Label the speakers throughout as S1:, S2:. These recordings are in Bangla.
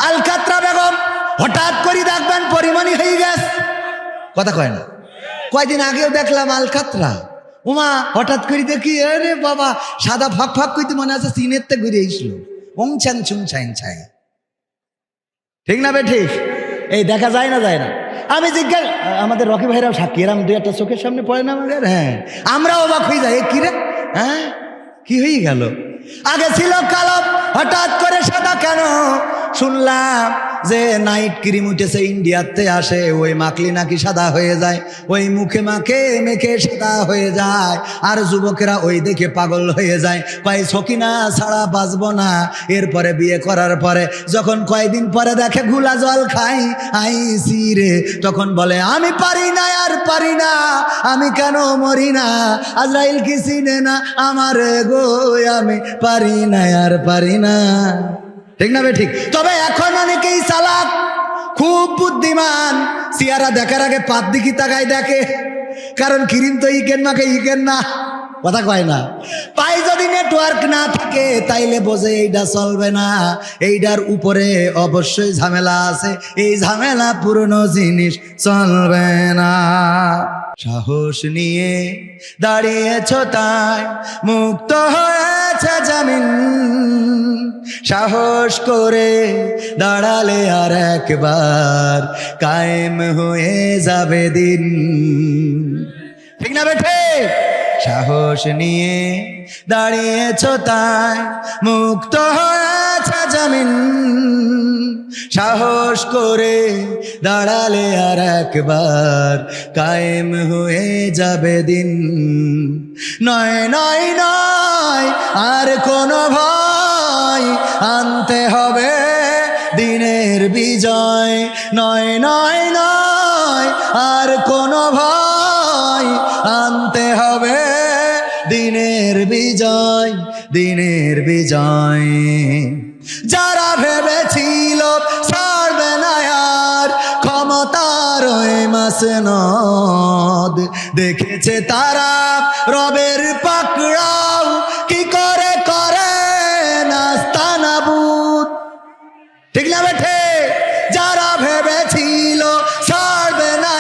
S1: আলকাতরা বেগম হঠাৎ করে দেখবেন পরিমণি হয়ে গেছে, কথা কয় না। কয়দিন আগেও দেখলাম আলকাতরা, উমা হঠাৎ করে দেখি আরে বাবা সাদা ফাঁক ফাঁক করতে মনে আছে চীনের তে ঘুরে এসলো, ওং চান চুং ছাইন ছাই, ঠিক না বে ঠিক? এই দেখা যায় না যায় না। আমি জিজ্ঞাসা, আমাদের রকি ভাইরাও সাক্ষী, এরম দুই একটা চোখের সামনে পড়ে না আমাদের, হ্যাঁ আমরাও অবাক হয়ে যাই, কি রে হ্যাঁ কি হয়ে গেল? আগে ছিল কালো, হঠাৎ করে সাদা কেন? শুনলাম যে নাইট ক্রিম উঠেছে ইন্ডিয়াতে আসে, ওই মাখলি নাকি সাদা হয়ে যায়, ওই মুখে মাখে মেখে সাদা হয়ে যায়, আর যুবকেরা ওই দেখে পাগল হয়ে যায়, কয় সকিনা ছাড়া বাঁচবো না। এরপরে বিয়ে করার পরে যখন কয়দিন পরে দেখে ঘুলা জল খাই আইসি রে, তখন বলে আমি পারি না আর পারি না, আমি কেন মরি না, আজরাইল কি চিনে না আমার গো, আমি পারি না আর পারি না, ঠিক না বে ঠিক? তবে এখন অনেকেই চালাক, খুব বুদ্ধিমান, চেহারা দেখার আগে পাত দিকি তাকায় দেখে, কারণ ক্রিম তো ইকেন মাকে ইকেন না, কথা কয় না। পায়ে যদি নেটওয়ার্ক না থাকে তাইলে বোঝে এইটা চলবে না, এইটার উপরে অবশ্যই ঝামেলা আছে, এই ঝামেলা পুরনো জিনিস চলবে না। সাহস নিয়ে দাঁড়িয়েছ তাই মুক্ত হয়েছে জামিন, সাহস করে দাঁড়ালে আর একবার কায়েম হয়ে যাবে দিন, ঠিক না বেঠে? সাহস নিয়ে দাঁড়িয়েছ তাই মুক্ত হয়েছে জামিন, সাহস করে দাঁড়ালে আর একবার কায়েম হয়ে যাবে দিন। নয় নয় নয় আর কোনো ভয়, আনতে হবে দিনের বিজয়, নয় নয় নয় আর কোনো ভয়, আনতে হবে দিনের বিজয়, দিনের বিজয়। যারা ভেবেছিল ছাড়বে না আর ক্ষমতার ওই মাসনদ, দেখেছে তারা রবের পাকড়াও কি করে করে নাস্তানাবুদ, ঠিক না বেঠে? যারা ভেবেছিল ছাড়বে না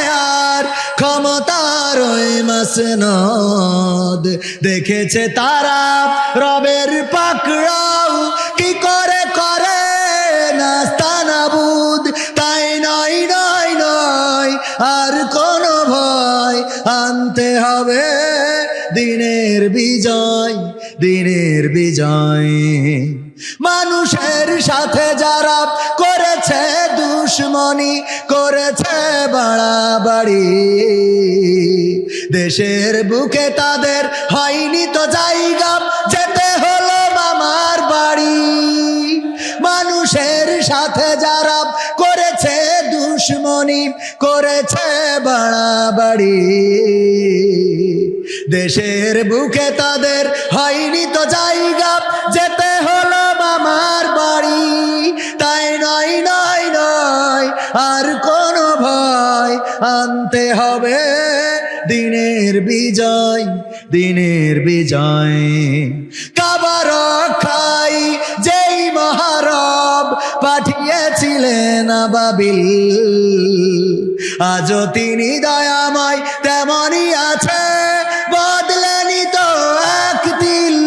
S1: আর ক্ষমতার ওই মাসনদ, দেখেছে তারা রবের পাকড়াও কি করে করে নাস্তানাবুদ। তাই নয় নয় নয় আর কোনো ভয়, আনতে হবে দিনের বিজয়, দিনের বিজয়। মানুষের সাথে যারা করেছে দুশ্মনী, করেছে বাড়াবাড়ি, দেশের বুকে তাদের হয়নি তো জায়গা, যেতে হলো মামার বাড়ি। মানুষের সাথে যারা করেছে দুশ্মনী, করেছে বাড়াবাড়ি, দেশের বুকে তাদের হয়নি তো জায়গা, যেতে হলো মামার বাড়ি। তাই নয় নয় নয় আর কোনো ভয়, আনতে হবে দিনের বিজয়, দিনের বিজয়। কাবা রক্ষাই যেই মহারব পাঠিয়েছিলেন আবাবিল, আজও তিনি দয়াময় তেমনই আছে, বদলেনি তো এক দিল।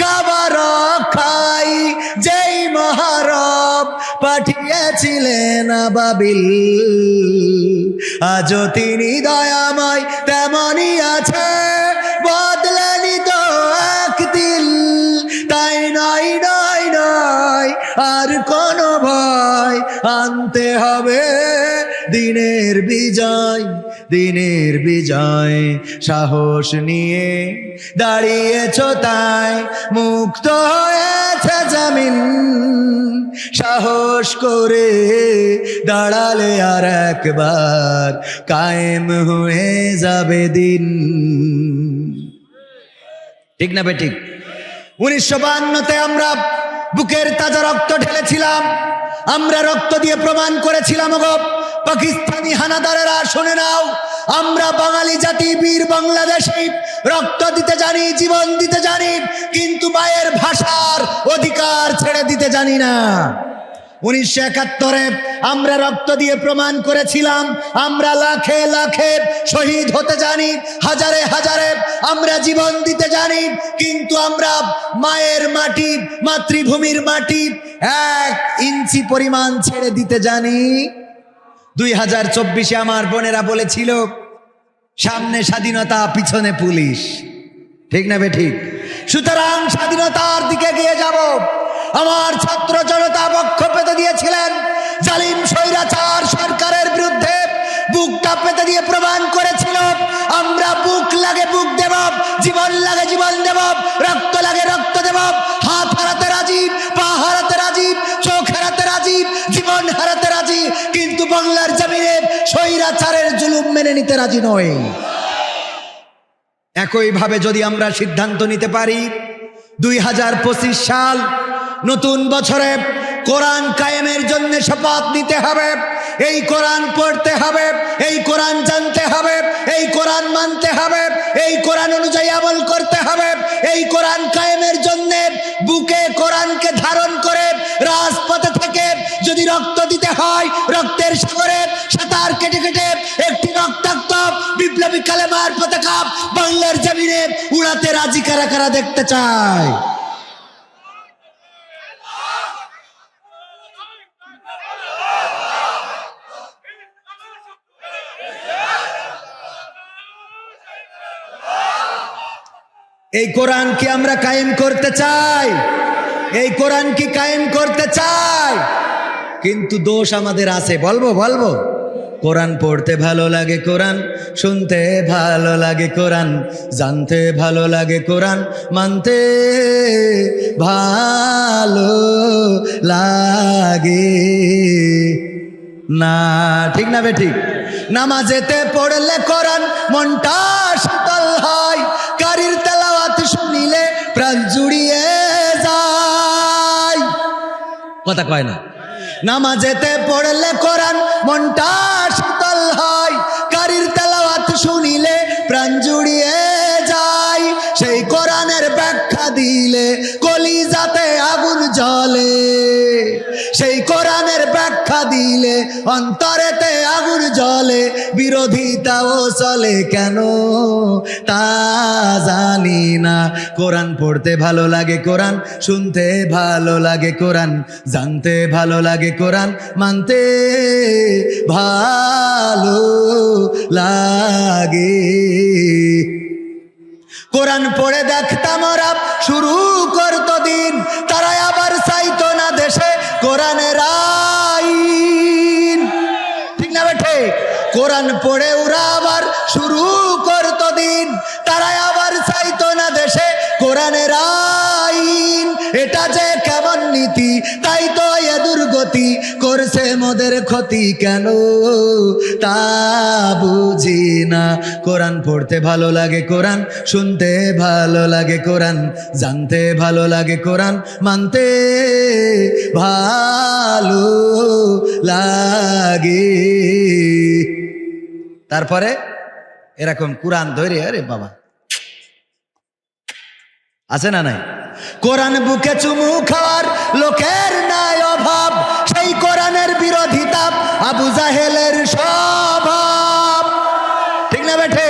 S1: কাবা রক্ষাই যেই মহারব পাঠিয়েছিলেন আবাবিল, আজও তিনি দয়াময় তেমনই আছে, বদলেনি তো এক দিল। তাই নয় নয় নয় আর কোনো ভয়, আনতে হবে দিনের বিজয়, দিনের বিজয়। সাহস নিয়ে দাঁড়িয়েছ তাই মুক্ত হয়েছে জামিন, সাহস করে দাঁড়ালে আর একবার কায়েম হয়ে যাবে দিন, ঠিক না বে ঠিক? 1952-তে আমরা বুকের তাজা রক্ত ঢেলেছিলাম, আমরা রক্ত দিয়ে প্রমাণ করেছিলাম, গো পাকিস্তানি হানাদারেরা শুনে নাও, আমরা বাঙালি জাতি বীর বাংলাদেশী, রক্ত দিতে জানি, জীবন দিতে জানি, কিন্তু মায়ের ভাষার অধিকার ছেড়ে দিতে জানি না। 1971-এ আমরা রক্ত দিয়ে প্রমাণ করেছিলাম আমরা লাখে লাখে শহীদ হতে জানি, হাজারে হাজারে আমরা জীবন দিতে জানি, কিন্তু আমরা মায়ের মাটি, মাতৃভূমির মাটি 1 ইঞ্চি পরিমাণ ছেড়ে দিতে জানি। 2024-এ আমার বোনেরা বলেছিল সামনে স্বাধীনতা পিছনে পুলিশ, ঠিক না বেঠিক? সুতরাং স্বাধীনতার দিকে এগিয়ে যাব। আমার ছাত্র জনতা বক্ষ পেতে দিয়েছিলেন জালিম স্বৈরাচার সরকারের বিরুদ্ধে, বুকটা পেতে দিয়ে প্রমাণ করেছিল আমরা বুক লাগে বুক দেব, জীবন লাগে জীবন দেব, রক্ত লাগে রক্ত দেব, হাত হারাতে রাজি, পা হারাতে রাজি, চোখ হারাতে রাজি, জীবন হারাতে রাজি, কিন্তু বাংলার জমিনে স্বৈরাচারের জুলুম মেনে নিতে রাজি নয়। একইভাবে যদি আমরা সিদ্ধান্ত নিতে পারি 2025 সাল নতুন বছরে কোরআন কায়েমের জন্য শপথ নিতে হবে, এই কোরআন পড়তে হবে, এই কোরআন জানতে হবে, এই কোরআন মানতে হবে, এই কোরআন অনুযায়ী আমল করতে হবে, এই কোরআন কায়েমের জন্য বুকে কোরআনকে ধারণ করে রাজপথে থেকে যদি রক্ত দিতে হয়, রক্তের সাগরে সাঁতার কেটে কেটে একটি রক্তাক্ত বিপ্লবী কালেমার পতাকা বাংলার জমিনে উড়াতে রাজি কারা কারা দেখতে চায়? এই কোরআন কি আমরা কায়েম করতে চাই? এই কোরআন কি কায়েম করতে চাই? কিন্তু দোষ আমাদের আছে, বলবো বলবো কোরআন পড়তে ভালো লাগে, কোরআন শুনতে ভালো লাগে, কোরআন জানতে ভালো লাগে, কোরআন মানতে ভালো লাগে না, ঠিক না বেঠিক? নামাজেতে পড়লে কোরআন মনটা শীতল হয়, কারির তেলাওয়াত শুনিলে প্রাণ জুড়িয়ে যায়, কথা কয় না? নামাজেতে পড়লে কোরআন মনটা শীতল হয়, কারির তেলাওয়াত শুনিলে প্রাণ জুড়িয়ে যায়, সেই কোরআনের ব্যাখ্যা দিলে কলিজাতে আগুন জ্বলে, সেই কোরআনের ব্যাখ্যা দিলে অন্তরেতে আগুন জ্বলে, বিরোধিতাও চলে কেন তা জানি না। কোরআন পড়তে ভালো লাগে, কোরআন শুনতে ভালো লাগে, কোরআন জানতে ভালো লাগে, কোরআন মানতে ভালো লাগে। কোরআন পড়ে দেখতাম ওরা শুরু করতো দিন, তারা আবার চাইতো না দেশে কোরআনের আইন, ঠিক না বেঠে? কোরআন পড়ে ওরা আবার শুরু করতো দিন, তারা আবার চাইতো না দেশে কোরআনের আইন। এটা যে কেমন নীতি, তাই তো এ দুর্গতি করছে মোদের ক্ষতি কেন তা বুঝি না। কোরআন পড়তে ভালো লাগে, কোরআন শুনতে ভালো লাগে, কোরআন জানতে ভালো লাগে, কোরআন মানতে ভালো লাগে। তারপরে এরকম কোরআন ধরে, আরে বাবা আছে না নাই? কোরআন বুকে চুমু খাওয়ার লোকের নাই অভাব, সেই কোরআনের বিরোধিতা আবু জাহেলের স্বভাব, ঠিক না বেঠে?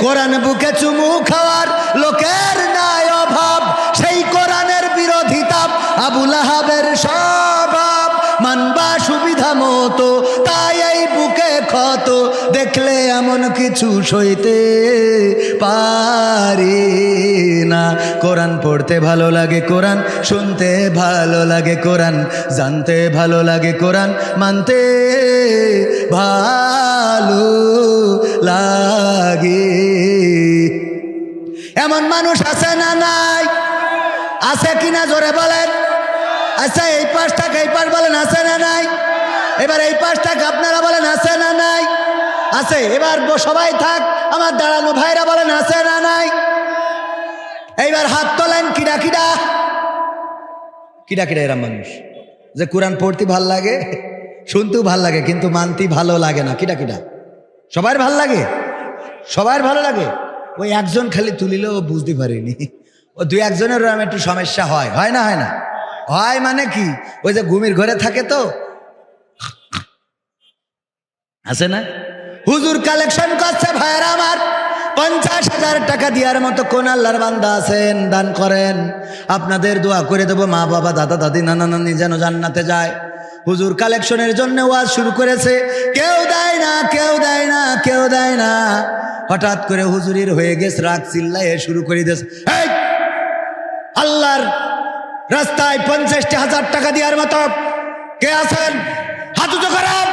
S1: কোরআন বুকে চুমু খাওয়ার লোকের নাই অভাব, সেই কোরআনের বিরোধিতা আবু লাহাবের স্বভাব। মানবা সুবিধা মতো, তাই এই বুকে ক্ষত, দেখলে এমন কিছু সইতে পারি না। কোরআন পড়তে ভালো লাগে, কোরআন শুনতে ভালো লাগে, কোরআন জানতে ভালো লাগে, কোরআন মানতে ভালো লাগে। এমন মানুষ আছে না নাই? আছে কিনা জোরে বলেন? আচ্ছা এই পাশটাকে এই পাশ বলেন, আছে না নাই? এবার এই পাশটাকে আপনারা বলেন, আছে না নাই? আছে। এবার সবাই থাক, আমার দাঁড়ানো ভাইরা বলেন, আছে না নাই? এইবার হাত তোলেন। কিডা কিডা কিডা কিডা এরা মানুষ যে কোরআন পড়তে ভাল লাগে, শুনতেও ভাল লাগে, কিন্তু মানতে ভালো লাগে না? কিডা কিডা? সবার ভাল লাগে, সবার ভালো লাগে। ওই একজন খালি তুলিলেও বুঝতে পারিনি, ও 2-1 জনের একটু সমস্যা হয়, হয় না? হয় না? হয় মানে কি, ওই যে ঘুমির ঘরে থাকে তো আছে না, হুজুর কালেকশন করছে ভাইয়েরা আমার, 50,000 টাকা দেওয়ার মতো কোন আল্লাহর বান্দা আছেন? দান করেন, আপনাদের দোয়া করে দেবো মা বাবা দাদা দাদি নানা নানি যেন জান্নাতে যায়। হুজুর কালেকশনের জন্য ওয়াজ শুরু করেছে, কেউ দেয় না, কেউ দেয় না, কেউ দেয় না। হঠাৎ করে হুজুরির হয়ে গেছে রাগ, চিল্লাইয়ে শুরু করে দিয়েছে, এই আল্লাহর রাস্তায় 50,000 টাকা দেওয়ার মতো কে আছেন? হাত উঁচু করেন।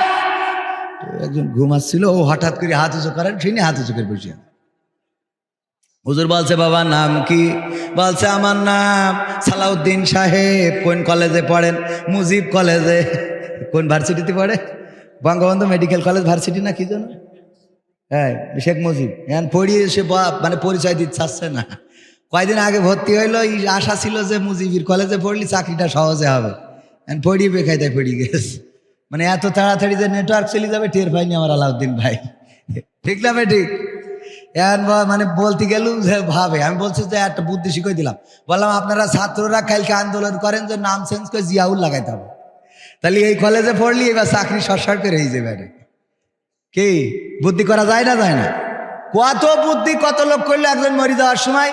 S1: একজন ঘুমাচ্ছিল, ও হঠাৎ করে হাত উঁচু করেন, শুনে হাত উঁচু করে বসে। হুজুর বলছে, বাবা নাম কি? বলছে, আমার নাম সালাউদ্দিন সাহেব। কোন কলেজে পড়েন? মুজিব কলেজে। কোন ভার্সিটিতে পড়ে? বঙ্গবন্ধু মেডিকেল কলেজ ভার্সিটি না কি যেন, হ্যাঁ শেখ মুজিব। এখন পড়িয়ে সে মানে পরিচয় দিতে চাচ্ছে না। কয়দিন আগে ভর্তি হইলো, এই আশা ছিল যে মুজিবির কলেজে পড়লি চাকরিটা সহজে হবে, এখন পড়িয়ে বেকায়দায় পড়িয়ে গেছে। মানে এত তাড়াতাড়ি যে নেটওয়ার্ক চলে যাবে টের পাইনি আমার আলাউদ্দিন ভাই। ঠিক না ভাই? ঠিক। এখন মানে বলতে গেলুম যে ভাবে, আমি বলছি যে একটা বুদ্ধি শিখিয়ে দিলাম, বললাম আপনারা ছাত্ররা কালকে আন্দোলন করেন যে নাম চেঞ্জ করে জিয়াউল লাগাইতে হবে, তাহলে এই কলেজে পড়লি এবার চাকরি সরসার করে এই যাবে। কি বুদ্ধি করা যায় না? যায় না? কত বুদ্ধি, কত লোক করলো। একজন মরি যাওয়ার সময়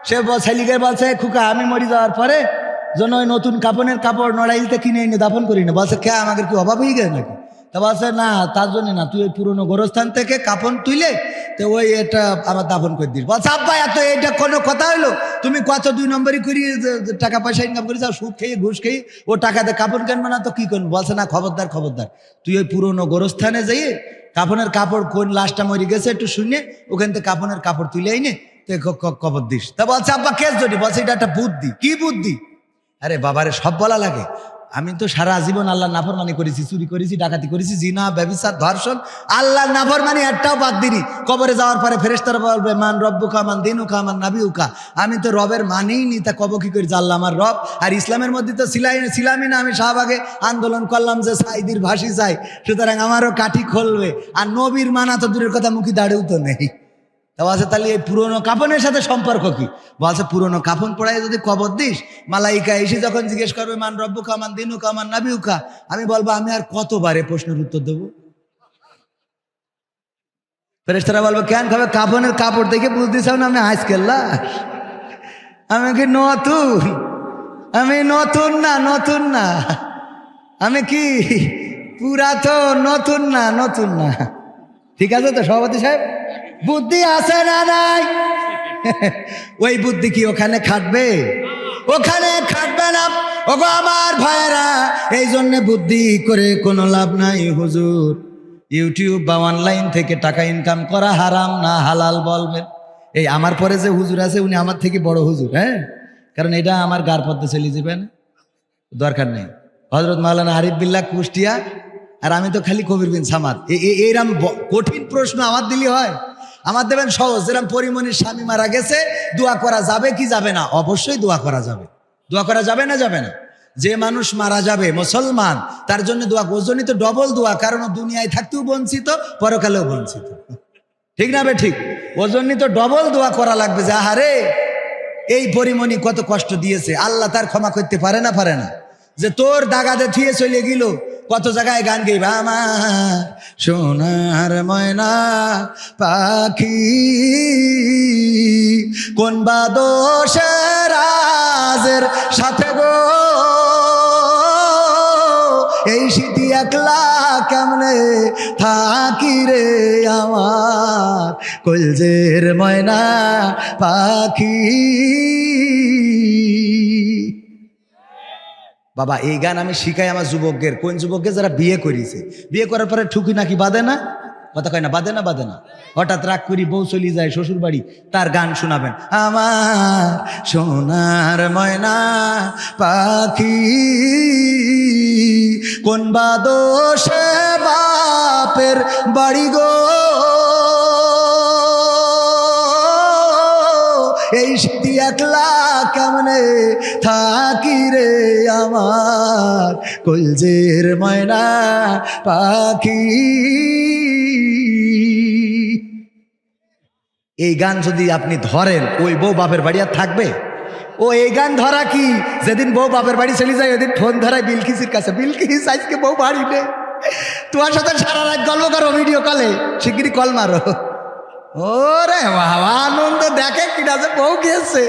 S1: সে ছেলিকে বলছে, খুকা আমি মরি যাওয়ার পরে যেন ওই নতুন কাপড়ের কাপড় নড়াইলতে কিনে এনে দাফন করি না। বলছে, কে আমাদের কি অভাব হয়ে গেছে নাকি? তা বলছে, না তার জন্য না, তুই ওই পুরোনো গোরস্থান থেকে কাপড় তুলে তো ওই এটা আমার দাফন করে দিস। বলছে, আব্বা এত এইটা কোনো কথা হইলো? তুমি কত 2 নম্বরই করি টাকা পয়সা ইনকাম করি, সুদ খেয়ে ঘুষ খেয়ে ও টাকাতে কাপড় কেনবে না তো কি করবো? বলছে, না খবরদার খবরদার, তুই ওই পুরোনো গোরস্থানে যাইয়ে কাপড়ের কাপড় কোন লাশটা মরি গেছে একটু শুনে ওখান থেকে কাপড়ের কাপড় তুলে আইনে কবর দিস। তা বলছে, আব্বা কেস জটি। বলছে, এটা একটা বুদ্ধি। কি বুদ্ধি? আরে বাবারে সব বলা লাগে। আমি তো সারা জীবন আল্লাহ নাফরমানি করেছি, চুরি করেছি, ডাকাতি করেছি, জিনা ব্যভিচার ধর্ষণ, আল্লাহ নাফরমানি একটাও বাদ দিনি। কবরে যাওয়ার পরে ফেরেশতারা বলবে, মান রব্বুকা মান দিনুকা মান নাবিউকা। আমি তো রবের মানেই নি, তা কব কি করে আল্লাহ আমার রব? আর ইসলামের মধ্যে তো ছিলামই না। আমি শাহবাগে আন্দোলন করলাম যে সাইদির ভাসি চাই, সুতরাং আমারও কাঠি খুলবে। আর নবীর মানা তো দূরের কথা, মুখী দাঁড়িয়েও তো নেই। তা বলছে, তাহলে এই পুরোনো কাফনের সাথে সম্পর্ক কি? বলছে, পুরোনো কাফন পড়ায় যদি কবর দিস, মালাইকা এসে যখন জিজ্ঞেস করবে মান রব্বুকা মান দিনুকা মান নাবিউকা, আমি বলবো আমি আর কতবারে প্রশ্নের উত্তর দেবো? ফেরেশতারা বলবো, কেন খাবে? কাফনের কাপড় দেখে বুঝতে চাও না আমি আজকের লাশ? আমি কি নতুন? আমি নতুন না, নতুন না, আমি কি পুরাতন? নতুন না, নতুন না। ঠিক আছে তো সভাপতি সাহেব? বুদ্ধি আছে না নাই? ওই বুদ্ধি কি ওখানে খাটবে? ওখানে খাটবে না। ওগো আমার ভাইয়েরা, এই জন্য বুদ্ধি করে কোনো লাভ নাই। হুজুর, ইউটিউব বা অনলাইন থেকে টাকা ইনকাম করা হারাম না হালাল বলবেন? এই আমার পরে যে হুজুর আছে উনি আমার থেকে বড় হুজুর, হ্যাঁ, কারণ এটা আমার গার পদ্মে চলে যাবেন, দরকার নেই। হজরত মাওলানা আরিফ বিল্লাহ কুষ্টিয়া, আর আমি তো খালি কবির বিন সামাদ। এইরকম কঠিন প্রশ্ন আমার দিলে হয়? আমার দেবেন সহজ। যেরকম পরিমণির স্বামী মারা গেছে, দোয়া করা যাবে কি যাবে না? অবশ্যই দোয়া করা যাবে। দোয়া করা যাবে না যাবে না? যে মানুষ মারা যাবে মুসলমান, তার জন্য দোয়া। ওজনই তো ডবল দোয়া, কারণ দুনিয়ায় থাকতেও বঞ্চিত, পরকালেও বঞ্চিত। ঠিক না বে? ঠিক। ওজনই তো ডবল দোয়া করা লাগবে যে আহারে এই পরিমণি কত কষ্ট দিয়েছে, আল্লাহ তার ক্ষমা করতে পারে না? পারে না? যে তোর দাগাতে থুয়ে চলে গেল, কত জায়গায় গান গাইবা, আমার সোনার ময়না পাখি কোন বা দোষের রাজের সাথে গো, এই শীতি একলা কেমনে থাকি রে আমার কলজের ময়না পাখি। বাবা এই গান আমি শিখাই আমার যুবকদের। কোন যুবককে? যারা বিয়ে করেছে, বিয়ে করার পরে ঠুকি নাকি বাঁধে না, কথা কয় না, বাঁধে না? বাঁধে না। হঠাৎ রাগ করি বউ চলি যায় শ্বশুর বাড়ি, তার গান শোনাবেন, আমার সোনার ময়না পাখি কোন বা দোষে বাপের বাড়ি গো, এই শীতি একলা কেমনে থাকি রে আমার কলজের ময়না পাখি। এই গান যদি আপনি ধরেন, ওই বউ বাপের বাড়ি আর থাকবে? ও এই গান ধরা কি, যেদিন বউ বাপের বাড়ি চলে যায় ওদিন ফোন ধরায় বিলকিসের কাছে, বিলকিস আজকে বউ বাড়ি নে, তোমার সাথে সারা রাত গল্প করো ভিডিও কলে, শিগগিরই কল মারো। ওরে বাবা আনন্দ দেখে কিনা যে বউ গিয়েছে।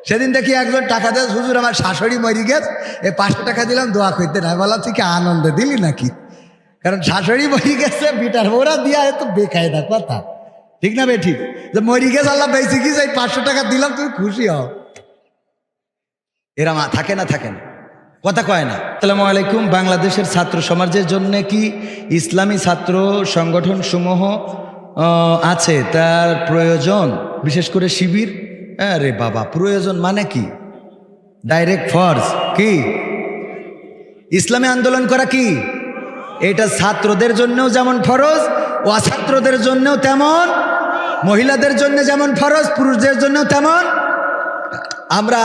S1: সেদিন দেখি একজন টাকা দেয়, হুজুর আমার শাশুড়ি মরি গেছে, এই 500 টাকা দিলাম দোয়া করতে, না বললাম তুই কি আনন্দ দিলি নাকি, কারণ শাশুড়ি মরি গেছে বিটার ওরা দিয়া এত বেকায়দা কথা, ঠিক না বে ঠিক, যে মরি গেছে আল্লাহ বেঁচে গিয়েছে, এই 500 টাকা দিলাম তুমি খুশি হও। এরা থাকে না, থাকে না, কথা কয় না। আসসালামু আলাইকুম। বাংলাদেশের ছাত্র সমাজের জন্য কি ইসলামী ছাত্র সংগঠন সমূহ আছে, তার প্রয়োজন, বিশেষ করে শিবির? আরে বাবা, প্রয়োজন মানে কি? ডাইরেক্ট ফরজ কি? ইসলামী আন্দোলন করা কি এটা ছাত্রদের জন্যও যেমন ফরজ, অছাত্রদের জন্যও তেমন, মহিলাদের জন্য যেমন ফরজ, পুরুষদের জন্যও তেমন। আমরা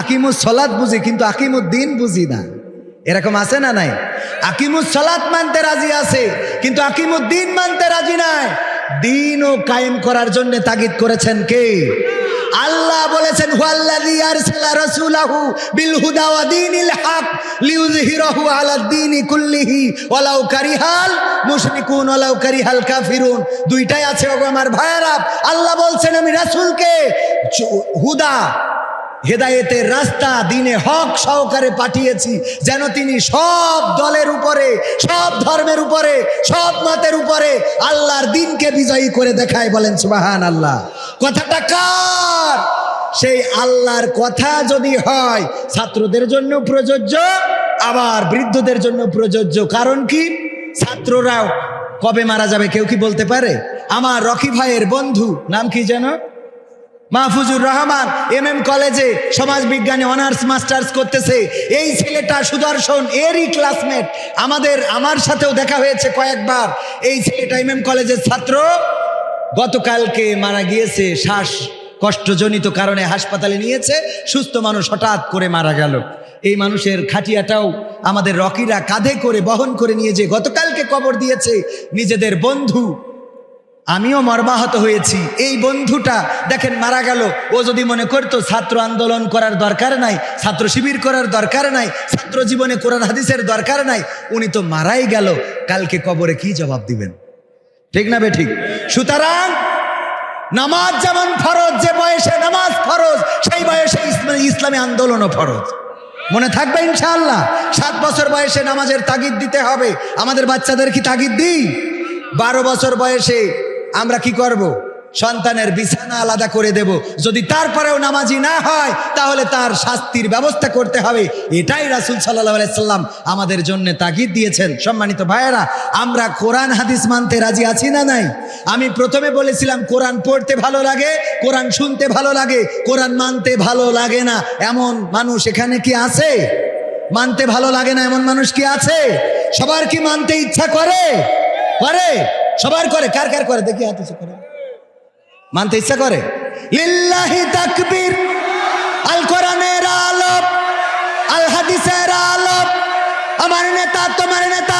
S1: আকিমুস সালাত বুঝি, কিন্তু আকিমুদ্দিন বুঝি না, এরকম আছে না নাই? আকিমুস সালাত মানতে রাজি আছে, কিন্তু আকিমুদ্দিন মানতে রাজি নাই। দিন ও কায়েম করার জন্য তাগিদ করেছেন কে? আল্লাহ বলেছেন হুয়াল্লাযী আরসালা রাসূলাহু বিল হুদা ওয়া দীনিল হক লিইয়ুযহিরাহু আলাদ দীনি কুল্লিহি ওয়ালাউ কারিহাল মুশরিকুন ওয়ালাউ কারিহাল কাফিরুন। দুইটাই আছে ওগো আমার ভাইয়েরা। আল্লাহ বলছেন আমি রাসূলকে হুদা, হেদায়েতের রাস্তা, দিনে হক সহকারে পাঠিয়েছি, যেন তিনি সব দলের উপরে, সব ধর্মের উপরে, সব মতের উপরে আল্লাহর দিনকে বিজয়ী করে দেখায়। বলেন সুবহানাল্লাহ। কথাটা কার? সেই আল্লাহর কথা যদি হয় ছাত্রদের জন্য প্রযোজ্য, আবার বৃদ্ধদের জন্য প্রযোজ্য। কারণ কি? ছাত্ররাও কবে মারা যাবে কেউ কি বলতে পারে? আমার রকি ভাইয়ের বন্ধু, নাম কি যেন, মাহফুজুর রহমান, MM কলেজে সমাজ বিজ্ঞানে অনার্স মাস্টার্স করতেছে। এই ছেলেটা সুদর্শন, এরই ক্লাসমেট, আমার সাথেও দেখা হয়েছে কয়েকবার। এই ছেলেটা MM কলেজের ছাত্র, গতকালকে মারা গিয়েছে, শ্বাসকষ্টজনিত কারণে হাসপাতালে নিয়েছে। সুস্থ মানুষ হঠাৎ করে মারা গেল। এই মানুষের খাটিয়াটাও আমাদের রকিরা কাঁধে করে বহন করে নিয়ে যে গতকালকে কবর দিয়েছে নিজেদের বন্ধু। আমিও মর্মাহত হয়েছি। এই বন্ধুটা দেখেন মারা গেল। ও যদি মনে করতো ছাত্র আন্দোলন করার দরকার নাই, ছাত্র শিবির করার দরকার নাই, ছাত্র জীবনে কোরআন হাদিসের দরকার নাই, উনি তো মারাই গেল, কালকে কবরে কি জবাব দিবেন? ঠিক না বে ঠিক? সুতরাং নামাজ যেমন ফরজ, যে বয়সে নামাজ ফরজ সেই বয়সে ইসলামী আন্দোলনও ফরজ। মনে থাকবে ইনশাআল্লাহ। 7 বছর বয়সে নামাজের তাগিদ দিতে হবে। আমাদের বাচ্চাদের কি তাগিদ দিই? 12 বছর বয়সে আমরা কি করব? সন্তানের বিছানা আলাদা করে দেব। যদি তারপরেও নামাজি না হয় তাহলে তার শাস্তির ব্যবস্থা করতে হবে। এটাই রাসূল সাল্লাল্লাহু আলাইহি সাল্লাম আমাদের জন্য তাগিদ দিয়েছেন। সম্মানিত ভাইয়েরা, আমরা কোরআন হাদিস মানতে রাজি আছি না নাই? আমি প্রথমে বলেছিলাম কোরআন পড়তে ভালো লাগে, কোরআন শুনতে ভালো লাগে, কোরআন মানতে ভালো লাগে না এমন মানুষ এখানে কি আছে? মানতে ভালো লাগে না এমন মানুষ কি আছে? সবার কি মানতে ইচ্ছা করে? করে, সবার করে। কার কার করে দেখি হাত উঁচু করে। মানতে ইচ্ছা করে? লিল্লাহি তাকবীর। আল কোরআনের আলোক, আল হাদিসের আলোক, আমার নেতা তোমার নেতা,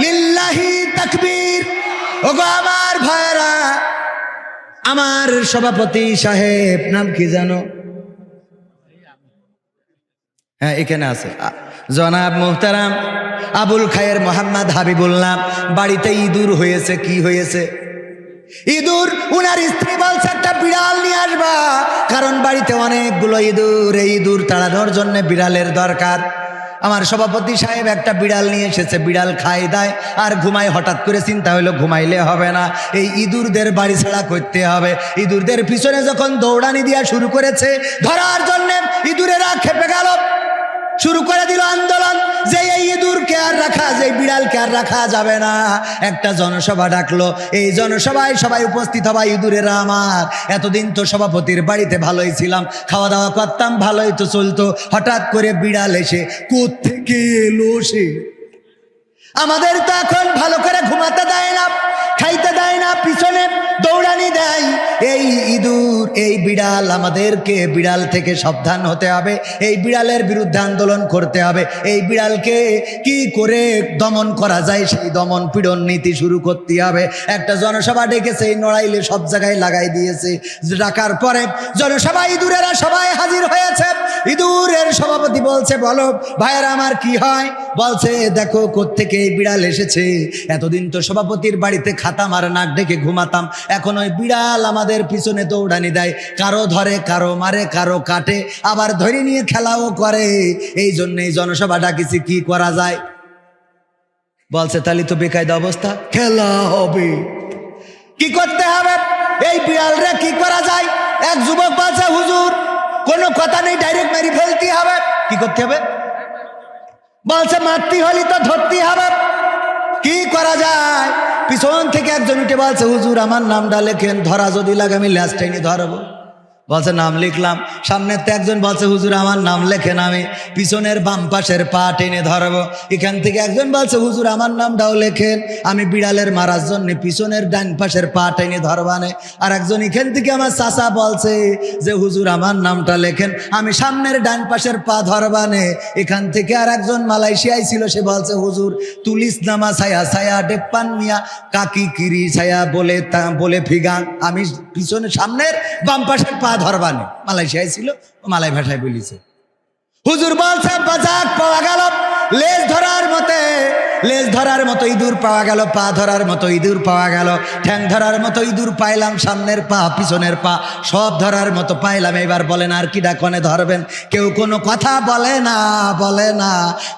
S1: লিল্লাহি তাকবীর। ওগো আমার ভাইরা, আমার সভাপতি সাহেব নাম কি জানো? হ্যাঁ এখানে আছে, জনাব মুহতারাম আবুল খায়ের মোহাম্মদ হাবিবুল্লাহ। বাড়িতে ইঁদুর হয়েছে। কি হয়েছে? ইঁদুর। উনার স্ত্রী বলছে একটা বিড়াল নিয়ে আসবা, কারণ বাড়িতে অনেকগুলো ইঁদুর, এই ইঁদুর তাড়ানোর জন্য বিড়ালের দরকার। আমার সভাপতি সাহেব একটা বিড়াল নিয়ে এসেছে। বিড়াল খায় দায় আর ঘুমায়। হঠাৎ করে চিন্তা হইলো ঘুমাইলে হবে না, এই ইঁদুরদের বাড়ি ছাড়া করতে হবে। ইঁদুরদের পিছনে যখন দৌড়ানি দিয়া শুরু করেছে ধরার জন্য, ইঁদুরেরা খেপে গেল, শুরু করে দিল আন্দোলন যে এই ইঁদুরকে আর রাখা, যে বিড়ালকে আর রাখা যাবে না। একটা জনসভা ডাকলো। এই জনসভায় সবাই উপস্থিত হবা। ইঁদুরেরা আমার, এতদিন তো সভাপতির বাড়িতে ভালোই ছিলাম, খাওয়া দাওয়া করতাম, ভালোই তো চলতো। হঠাৎ করে বিড়াল এসে কোত্থেকে এলো সে? আমাদের তো এখন ভালো করে ঘুমাতে দেয় না, খাইতে দেয় না, পিছনে দৌড়ে দৌড়ানি দেয় এই ইঁদুর, এই বিড়াল। আমাদেরকে বিড়াল থেকে সাবধান হতে হবে, এই বিড়ালের বিরুদ্ধে আন্দোলন করতে হবে। এই বিড়ালকে কি করে দমন করা যায় সেই দমন পীড়ন নীতি শুরু করতে হবে। একটা জনসভা ডেকেছে, এই নড়াইলে সব জায়গায় লাগাই দিয়েছে। ডাকার পরে জনসভা ইঁদুরেরা সবাই হাজির হয়েছে। ইঁদুরের সভাপতি বলছে, বলো ভাইয়েরা আমার কি হয়? বলছে, দেখো কোত্থেকে এই বিড়াল এসেছে। এতদিন তো সভাপতির বাড়িতে খাতাম আর নাক ডেকে ঘুমাতাম, এখন ওই বিড়াল আমাদের পিছনে দৌড়ানি দেয়, কারো ধরে, কারো মারে, কারো কাটে, আবার ধরে নিয়ে খেলাও করে। এই জন্যই জনসভা ডাকিছি, কি করা যায়? বলছে, তাহলে তো বেকায়দা অবস্থা, খেলা হবে। কি করতে হবে? এই বিড়ালরা কি করা যায়? এক যুবক বলছে, হুজুর কোনো কথা নেই, ডাইরেক্ট মেরে ফেলতে হবে। কি করতে হবে? বলছে, মারতে হলে তো ধরতে হবে। কি করা যায়? পিছন থেকে একজন উঠে বলছে, হুজুর আমার নামটা লেখেন, ধরা যদি লাগে আমি ল্যাস টেনে ধরবো। বলছে, নাম লিখলাম। সামনের তো একজন বলছে, হুজুর আমার নাম লেখেন, আমি পিছনের বাম পাশের পা টেনে ধরবো। এখান থেকে একজন বলছে, হুজুর আমার নামটাও লেখেন, আমি বিড়ালের মারার জন্য পিছনের ডান পাশের পা টেনে ধরবানে। আর একজন এখান থেকে আমার চাচা বলছে যে, হুজুর আমার নামটা লেখেন, আমি সামনের ডান পাশের পা ধরবানে। এখান থেকে আর একজন মালয়েশিয়ায় ছিল, সে বলছে, হুজুর তুলিস নামা ছায়া ছায়া ডেপ্পান মিয়া কাকি কিরি ছায়া বলে ফিগান, আমি পিছনে সামনের বাম পাশের পা ধরবানে। মালয়েশিয়ায় ছিল, মালয় ভাষায় বলিছে। হুজুর বলছে, বাজাক পাওয়া গেল, লেজ ধরার মতে, লেজ ধরার মতো ইঁদুর পাওয়া গেল, পা ধরার মতো ইঁদুর পাওয়া গেল, ঠ্যাং ধরার মতো ইঁদুর পাইলাম, সামনের পা পিছনের পা সব ধরার মতো পাইলাম। এবার বলেন আর কি ডাকনে ধরবেন? কেউ কোনো কথা বলে না, বলে না,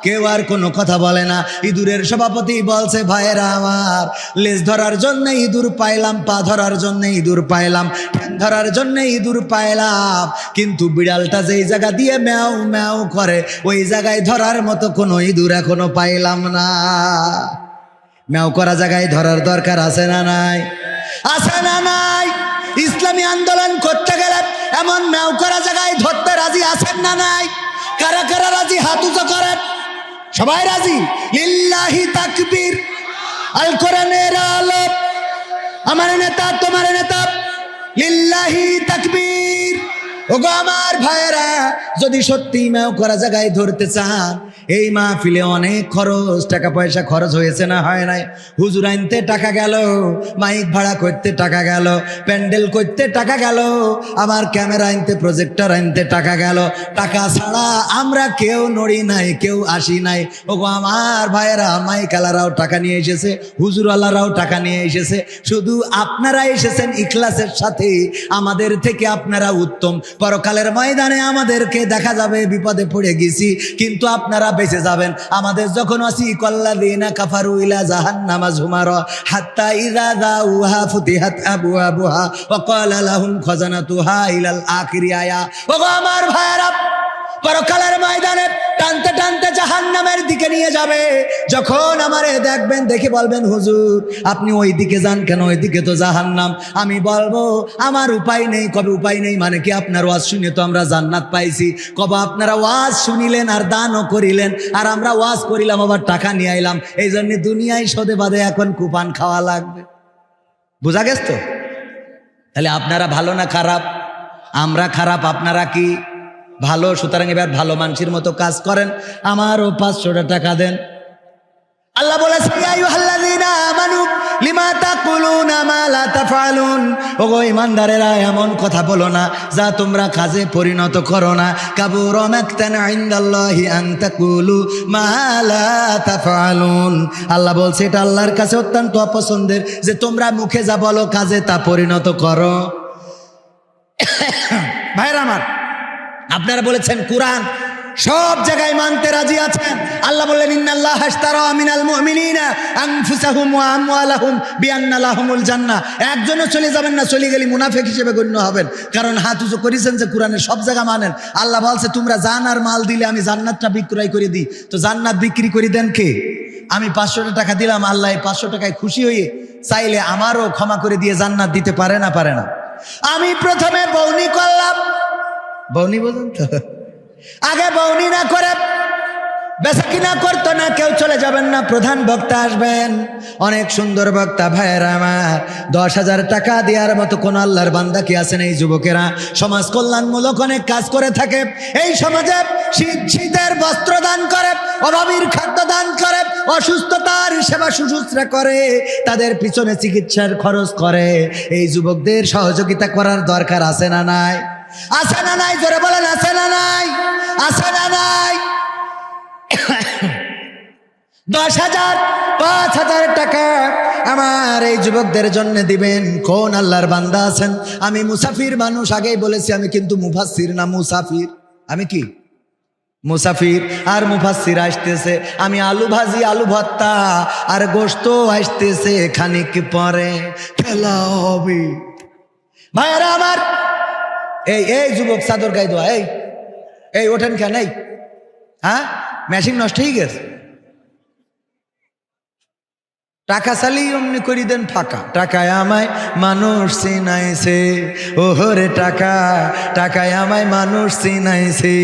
S1: কেউ আর কোনো কথা বলে না। ইঁদুরের সভাপতি বলছে, ভাইয়েরা আমার, লেজ ধরার জন্য ইঁদুর পাইলাম, পা ধরার জন্য ইঁদুর পাইলাম, ঠ্যাং ধরার জন্য ইঁদুর পাইলাম, কিন্তু বিড়ালটা যেই জায়গা দিয়ে ম্যাও ম্যাও করে ওই জায়গায় ধরার মতো কোনো ইঁদুর এখনো পাইলাম না। ম্যাও করা জায়গায় ধরার দরকার আছে না নাই? আছে না নাই? ইসলামী আন্দোলন করতে গেলে এমন ম্যাও করা জায়গায় ধরতে রাজি আছেন না নাই? কারা কারা রাজি? হাত উঁচু করেন। সবাই রাজি? লিল্লাহি তাকবীর। আল কোরআনের আলো। আমার নেতা, তোমার নেতা, লিল্লাহি তাকবীর। ওগো আমার ভাইয়েরা, যদি সত্যি ম্যাও করা জায়গায় ধরতে চান, এই মাহফিলে অনেক খরচ, টাকা পয়সা খরচ হয়েছে না হয় নাই? হুজুর আনতে টাকা গেল, মাইক ভাড়া করতে টাকা গেল, প্যান্ডেল করতে টাকা গেল, আমার ক্যামেরা আনতে, প্রজেক্টর আনতে টাকা গেল। টাকা ছাড়া আমরা কেউ নড়ি নাই, কেউ আসি নাই। ওগো আমার ভাইয়েরা, মাইকালারাও টাকা নিয়ে এসেছে, হুজুরওয়ালারাও টাকা নিয়ে এসেছে, শুধু আপনারা এসেছেন ইখলাসের সাথে। আমাদের থেকে আপনারা উত্তম। পরকালের ময়দানে আমাদেরকে দেখা যাবে বিপদে পড়ে গেছি, কিন্তু আপনারা বেঁচে যাবেন। আমাদের যখন ওয়াসিকাল্লাযীনা কাফারু ইলা জাহান্নামা যুমারা হাত্তা ইযা যাউহা ফুতিহাত আবওয়াবুহা ওয়া ক্বালা লাহুম খাজানাতুহা ইলাল আখিরি আয়া। ওগো আমার ভাইয়েরা, পরকালের ময়দানে টানতে টানতে জাহান্নামের দিকে নিয়ে যাবে। যখন আমারে দেখবেন, দেখে বলবেন, হুজুর আপনি ওই দিকে যান কেন? ওই দিকে তো জাহান্নাম। আমি বলবো, আমার উপায় নেই। কবে উপায় নেই মানে কি? আপনার ওয়াজ শুনে তো আমরা জান্নাত পাইছি। কবে আপনারা ওয়াজ শুনিলেন আর দানও করিলেন, আর আমরা ওয়াজ করিলাম আবার টাকা নিয়ে আইলাম। এই জন্য দুনিয়ায় সদে বাদে এখন কুপান খাওয়া লাগবে। বোঝা গেছ তো? তাহলে আপনারা ভালো না খারাপ? আমরা খারাপ, আপনারা কি ভালো? সুতরাং এবার ভালো মানুষের মতো কাজ করেন, আমারও 500 টাকা দেন। আল্লাহ বলেছে, ইয়া আইয়ুহাল্লাযীনা আমানু লিমা তাকুলুনা মা লা তাফআলুন। ওগো ঈমানদারেরা, এমন কথা বলো না যা তোমরা কাজে পরিণত করো না। কাবুরা মাকতান ইনদাল্লাহি আন তাকুলু মা লা তাফআলুন। আল্লাহ বলছে, এটা আল্লাহর কাছে অত্যন্ত অপছন্দের যে তোমরা মুখে যা বলো কাজে তা পরিণত করো। ভাইরা আমার, আপনারা বলেছেন কোরআন সব জায়গায় মানতে রাজি আছেন। আল্লাহ বললেন, ইন্নাল্লাহা আশতারা মিনাল মুমিনিনা আনফুসাহুম ওয়া আমওয়ালাহুম বিআন্না লাহুমুল জান্নাহ। একজনও চলে যাবেন না, চলে গেলে মুনাফিক হিসেবে গণ্য হবেন, কারণ হাত উঁচু করেছেন যে কোরআনের সব জায়গা মানেন। আল্লাহ বলছে, তোমরা জান আর মাল দিলে আমি জান্নাতটা বিক্রয় করে দিই। তো জান্নাত বিক্রি করে দেন কে? আমি 500 টাকা দিলাম, আল্লাহ 500 টাকায় খুশি হয়ে চাইলে আমারও ক্ষমা করে দিয়ে জান্নাত দিতে পারে না? পারে না? আমি প্রথমে বউনি করলাম, বউনি বোঝেন তো, আগে বউনি না করে বেচা কিনা করতো না, কেউ চলে যাবে যাবেন না, প্রধান বক্তা আসবেন, অনেক সুন্দর বক্তা। ভাইয়েরা আমার, 10,000 টাকা দেওয়ার মতো কোন আল্লাহর বান্দা কি আছেন? এই যুবকেরা সমাজ কল্যাণমূলক অনেক কাজ করে থাকে। এই সমাজে শীতের বস্ত্র দান করে, অভাবীর খাদ্য দান করে, অসুস্থতার সেবা শুশ্রূষা করে, তাদের পিছনে চিকিৎসার খরচ করে। এই যুবকদের সহযোগিতা করার দরকার আছে না নাই? আছে না নাই? জোরে বলেন, আছে না নাই? আছে না নাই? 10,000 5,000 টাকা আমার এই যুবকদের জন্য দিবেন। কোন আল্লাহর বান্দা আছেন? আমি মুসাফির মানুষ, আগেই বলেছি, আমি কিন্তু মুফাসসির না, মুসাফির। আমি কি মুসাফির আর মুফাসসির আসতেছে। আমি আলু ভাজি, আলু ভর্তা আর গোশত আসতেছে খানিক পরে, খেলা হবে। ভাইরা আমার, এই যুবক চাদর গায়ে দেওয়া, এই ওঠেন কেন? হ্যাঁ, মেশিন নষ্ট হয়ে গেছে। টাকা চালিয়ে অমনি করি দেন ফাঁকা। টাকায় আমায় মানুষ চিনাইছে, ওহরে টাকা, টাকায় আমায় মানুষ চিনাইছে।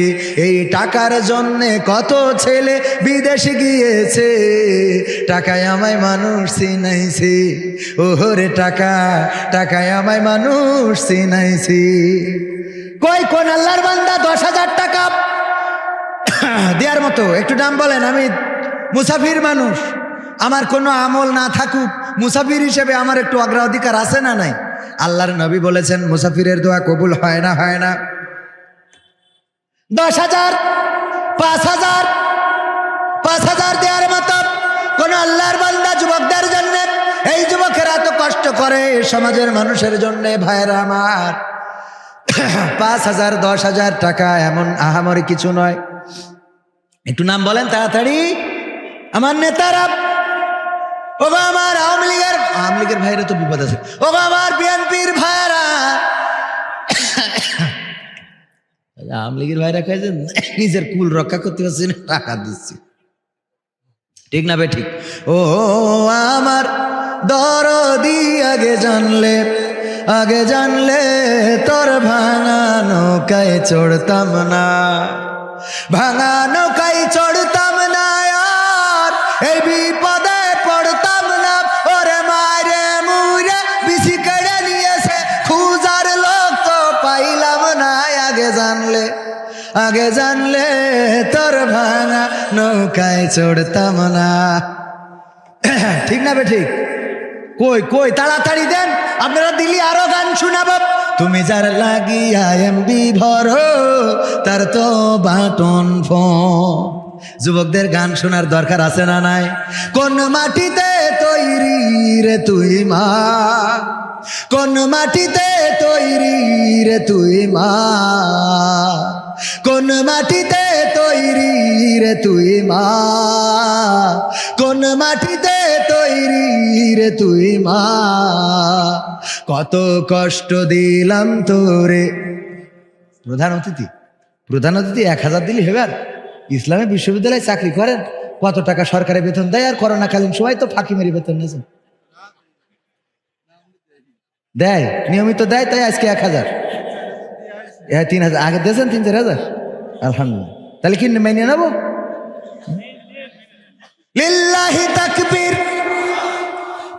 S1: এই টাকার জন্যে কত ছেলে বিদেশে গিয়েছে, টাকায় আমায় মানুষ চিনাইছে, ওহরে টাকা, টাকায় আমায় মানুষ চিনাইছে। কই কোন আল্লাহর বান্দা 10,000 টাকা দেওয়ার মতো? একটু নাম বলেন। আমি মুসাফির মানুষ, আমার কোনো আমল না থাকুক, মুসাফির হিসেবে আমার একটু অগ্রাধিকার আছে না নাই? আল্লাহর নবী বলেছেন মুসাফিরের দোয়া কবুল হয় না, হয় না। 10,000 5,000 5,000 দেওয়ার মতো কোন আল্লাহর বান্দা যুবকদের জন্য? এই যুবকেরা তো কষ্ট করে সমাজের মানুষের জন্য। ভাইরা আমার, 5,000 10,000 টাকা এমন আহামরি কিছু নয়। একটু নাম বলেন তাড়াতাড়ি আমার নেতারা। ও আমার আওয়ামী লীগের ভাইরা তো বিপদ আছে। ও আমার বিএনপির ভাইরা, আওয়ামী লীগের ভাইরা কয়েছে নিজের কুল রক্ষা করতে পারছি না, টাকা দিচ্ছি। ঠিক না বে ঠিক? ও আমার দরদি, আগে জানলে তোর ভাঙা নৌকায় চড়তাম না, ভাঙা নৌকায় চড়তাম না, আর এই বিপদে পড়তাম না। ওরে মারে মুরে বিসি কেড়ে নিয়েছে, খুঁজার লোক তো পাইলাম না। আগে জানলে তোর ভাঙা নৌকায় চড়তাম না। ঠিক না বে ঠিক? কই তাড়াতাড়ি দেন, আপনারা দিলি আরো গান শুনাব। তুমি যার লাগিয়া এমবি ভরো, তার তো বাটন ফোন। যুবকদের গান শোনার দরকার আছে না নাই? কোন মাটিতে তৈরি রে তুই মা, কোন মাটিতে তৈরি রে তুই মা, কোন মাটিতে তৈরি রে তুই মা, কোন মাটিতে তৈরি রে তুই মা, কত কষ্ট দিলাম তোরে। প্রধান অতিথি 1,000 দিলে হবে? আর ইসলামী বিশ্ববিদ্যালয়ে চাকরি করেন, কত টাকা সরকারের বেতন দেয়? আর করোনাকালীন সময় তো ফাঁকি মেরি বেতন নিয়েছেন, দেয় নিয়মিত দেয়, তাই আজকে 1,000 3,000 আগে দিয়েছেন 3-4,000। আলহামদুলিল্লাহ। তাহলে কি মেনে নেবো? লিল্লাহি তাকবীর।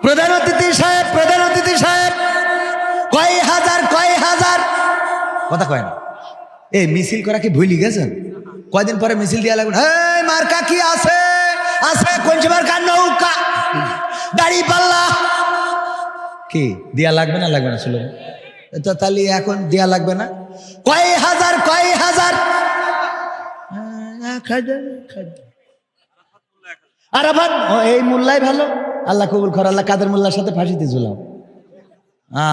S1: প্রধান অতিথি সাহেব কয় হাজার কথা কয় না। এই মিছিল করা কি ভুলি গেছেন? কয়দিন পরে মিছিল দিয়া লাগবে, এই মার্কা কি আছে? কোন মার্কা? নৌকা, দাড়ি পাল্লা। কি দিয়া লাগবে না ছিল তো? তাহলে এখন দিয়া লাগবে না? কয় হাজার আরাফাত। এই মোল্লাই ভালো, আল্লাহ কবুল কর। আল্লাহ কাদের মোল্লার সাথে ফাঁসিতে ঝুলাও,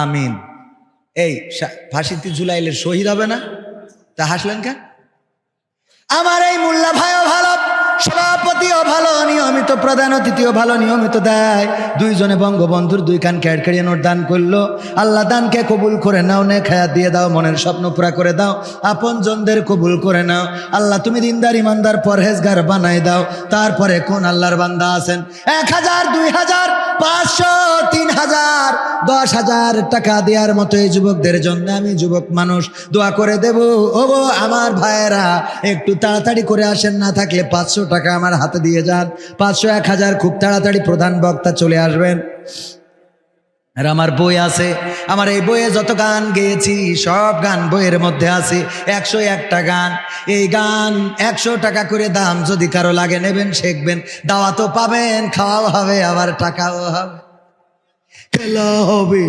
S1: আমিন। এই ফাঁসিতে ঝুলাইলে শহীদ হবে না? তা হাসলেন কেন? আমার এই মোল্লা ভাইও ভালো, সভাপতিও ভালো, নিয়মিত প্রধান অতিথিও ভালো, নিয়মিত দেয়। দুইজনে বঙ্গবন্ধুর 2 কান কেড়ে নোট দান করলো। আল্লাহ দানকে কবুল করে নাও, নেক হায়াত দিয়ে দাও, মনের স্বপ্ন পুরা করে দাও, আপন জনদের কবুল করে নাও। আল্লাহ তুমি দিনদার ইমানদার পরহেজগার বানাই দাও। তারপরে কোন আল্লাহর বান্দা আছেন 1,000 2,000 500, 3000, 10,000 টাকা দেওয়ার মতো এই যুবকদের জন্য আমি যুবক মানুষ দোয়া করে দেব। ওগো আমার ভাইয়েরা, একটু তাড়াতাড়ি করে আসেন, না থাকলে 500 টাকা আমার হাতে দিয়ে যান। 500, 1000 খুব তাড়াতাড়ি প্রধান বক্তা চলে আসবেন। আর আমার বই আছে, আমার এই বইয়ে যত গান গেয়েছি সব গান বইয়ের মধ্যে আছে, 101টা গান। এই গান 100 টাকা করে দাম, যদি কারো লাগে নেবেন, শিখবেন, দাওয়াতও পাবেন, খাওয়াও হবে, আবার টাকাও হবে, খেলা হবে।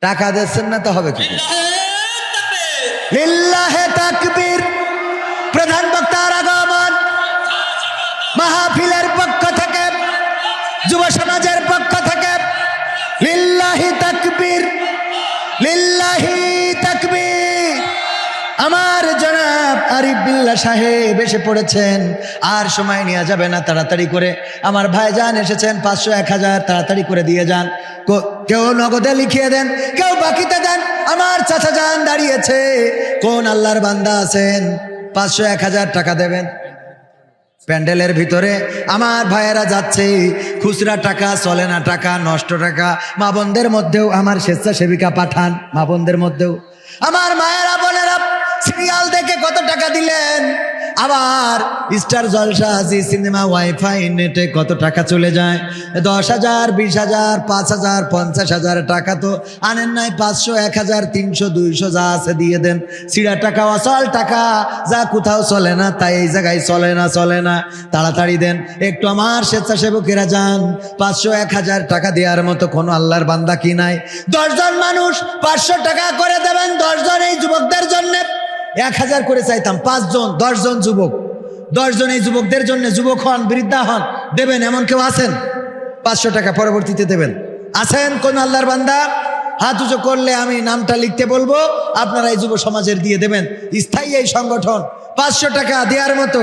S1: টাকা দিচ্ছেন না তো হবে কি? লিল্লাহে তাকবীর। প্রধান বক্তার আগমন, মাহফিলের পক্ষ থেকে, যুব সমাজের পক্ষ থেকে লিল্লাহি তাকবীর, লিল্লাহি তাকবীর। আমার জনাব আরিফ বিল্লাহ সাহেব এসে পড়েছেন, আর সময় নেওয়া যাবে না, তাড়াতাড়ি করে। আমার ভাইজান এসেছেন, 500, 1000 তাড়াতাড়ি করে দিয়ে যান। কেউ নগদে লিখিয়ে দেন, কেউ বাকিতে দেন। আমার চাচা যান দাঁড়িয়েছে, কোন আল্লাহর বান্দা আছেন 500, 1000 টাকা দেবেন? প্যান্ডেলের ভিতরে আমার ভাইয়েরা যাচ্ছে, খুচরা টাকা চলে না, টাকা নষ্ট টাকা। মা বোনদের মধ্যেও আমার স্বেচ্ছাসেবিকা পাঠান, মা বোনদের মধ্যেও। আমার মায়েরা বোনেরা সিরিয়াল দেখে কত টাকা দিলেন, আবার স্টার জলসা, জি সিনেমা, ওয়াইফাই, নেটে কত টাকা চলে যায়। 10,000, 20,000, 5,000, 50,000 টাকা তো আনেন নাই। 500, 1000, 300, 200 যা আছে দিয়ে দেন। সিরা টাকা, অসল টাকা, যা কোথাও চলে না, তাই এই জায়গায় চলে না, চলে না। তাড়াতাড়ি দেন একটু। আমার স্বেচ্ছাসেবকেরা যান, 500, 1000 টাকা দেওয়ার মতো কোনো আল্লাহর বান্দা কি নাই? 10 জন মানুষ 500 টাকা করে দেবেন, 10 জন এই যুবকদের জন্য। 1000 করে চাইতাম, 5 জন, 10 জন যুবক, 10 জন এই যুবকদের জন্য। যুবক হন, বৃদ্ধা হন, দেবেন এমন কেউ আছেন? 500 টাকা পরবর্তীতে দেবেন। আছেন কোন আল্লাহর বান্দা? হাত উঁচু করলে আমি নামটা লিখতে বলবো, আপনারা এই যুব সমাজের দিয়ে দেবেন। স্থায়ী এই সংগঠন, 500 টাকা দেওয়ার মতো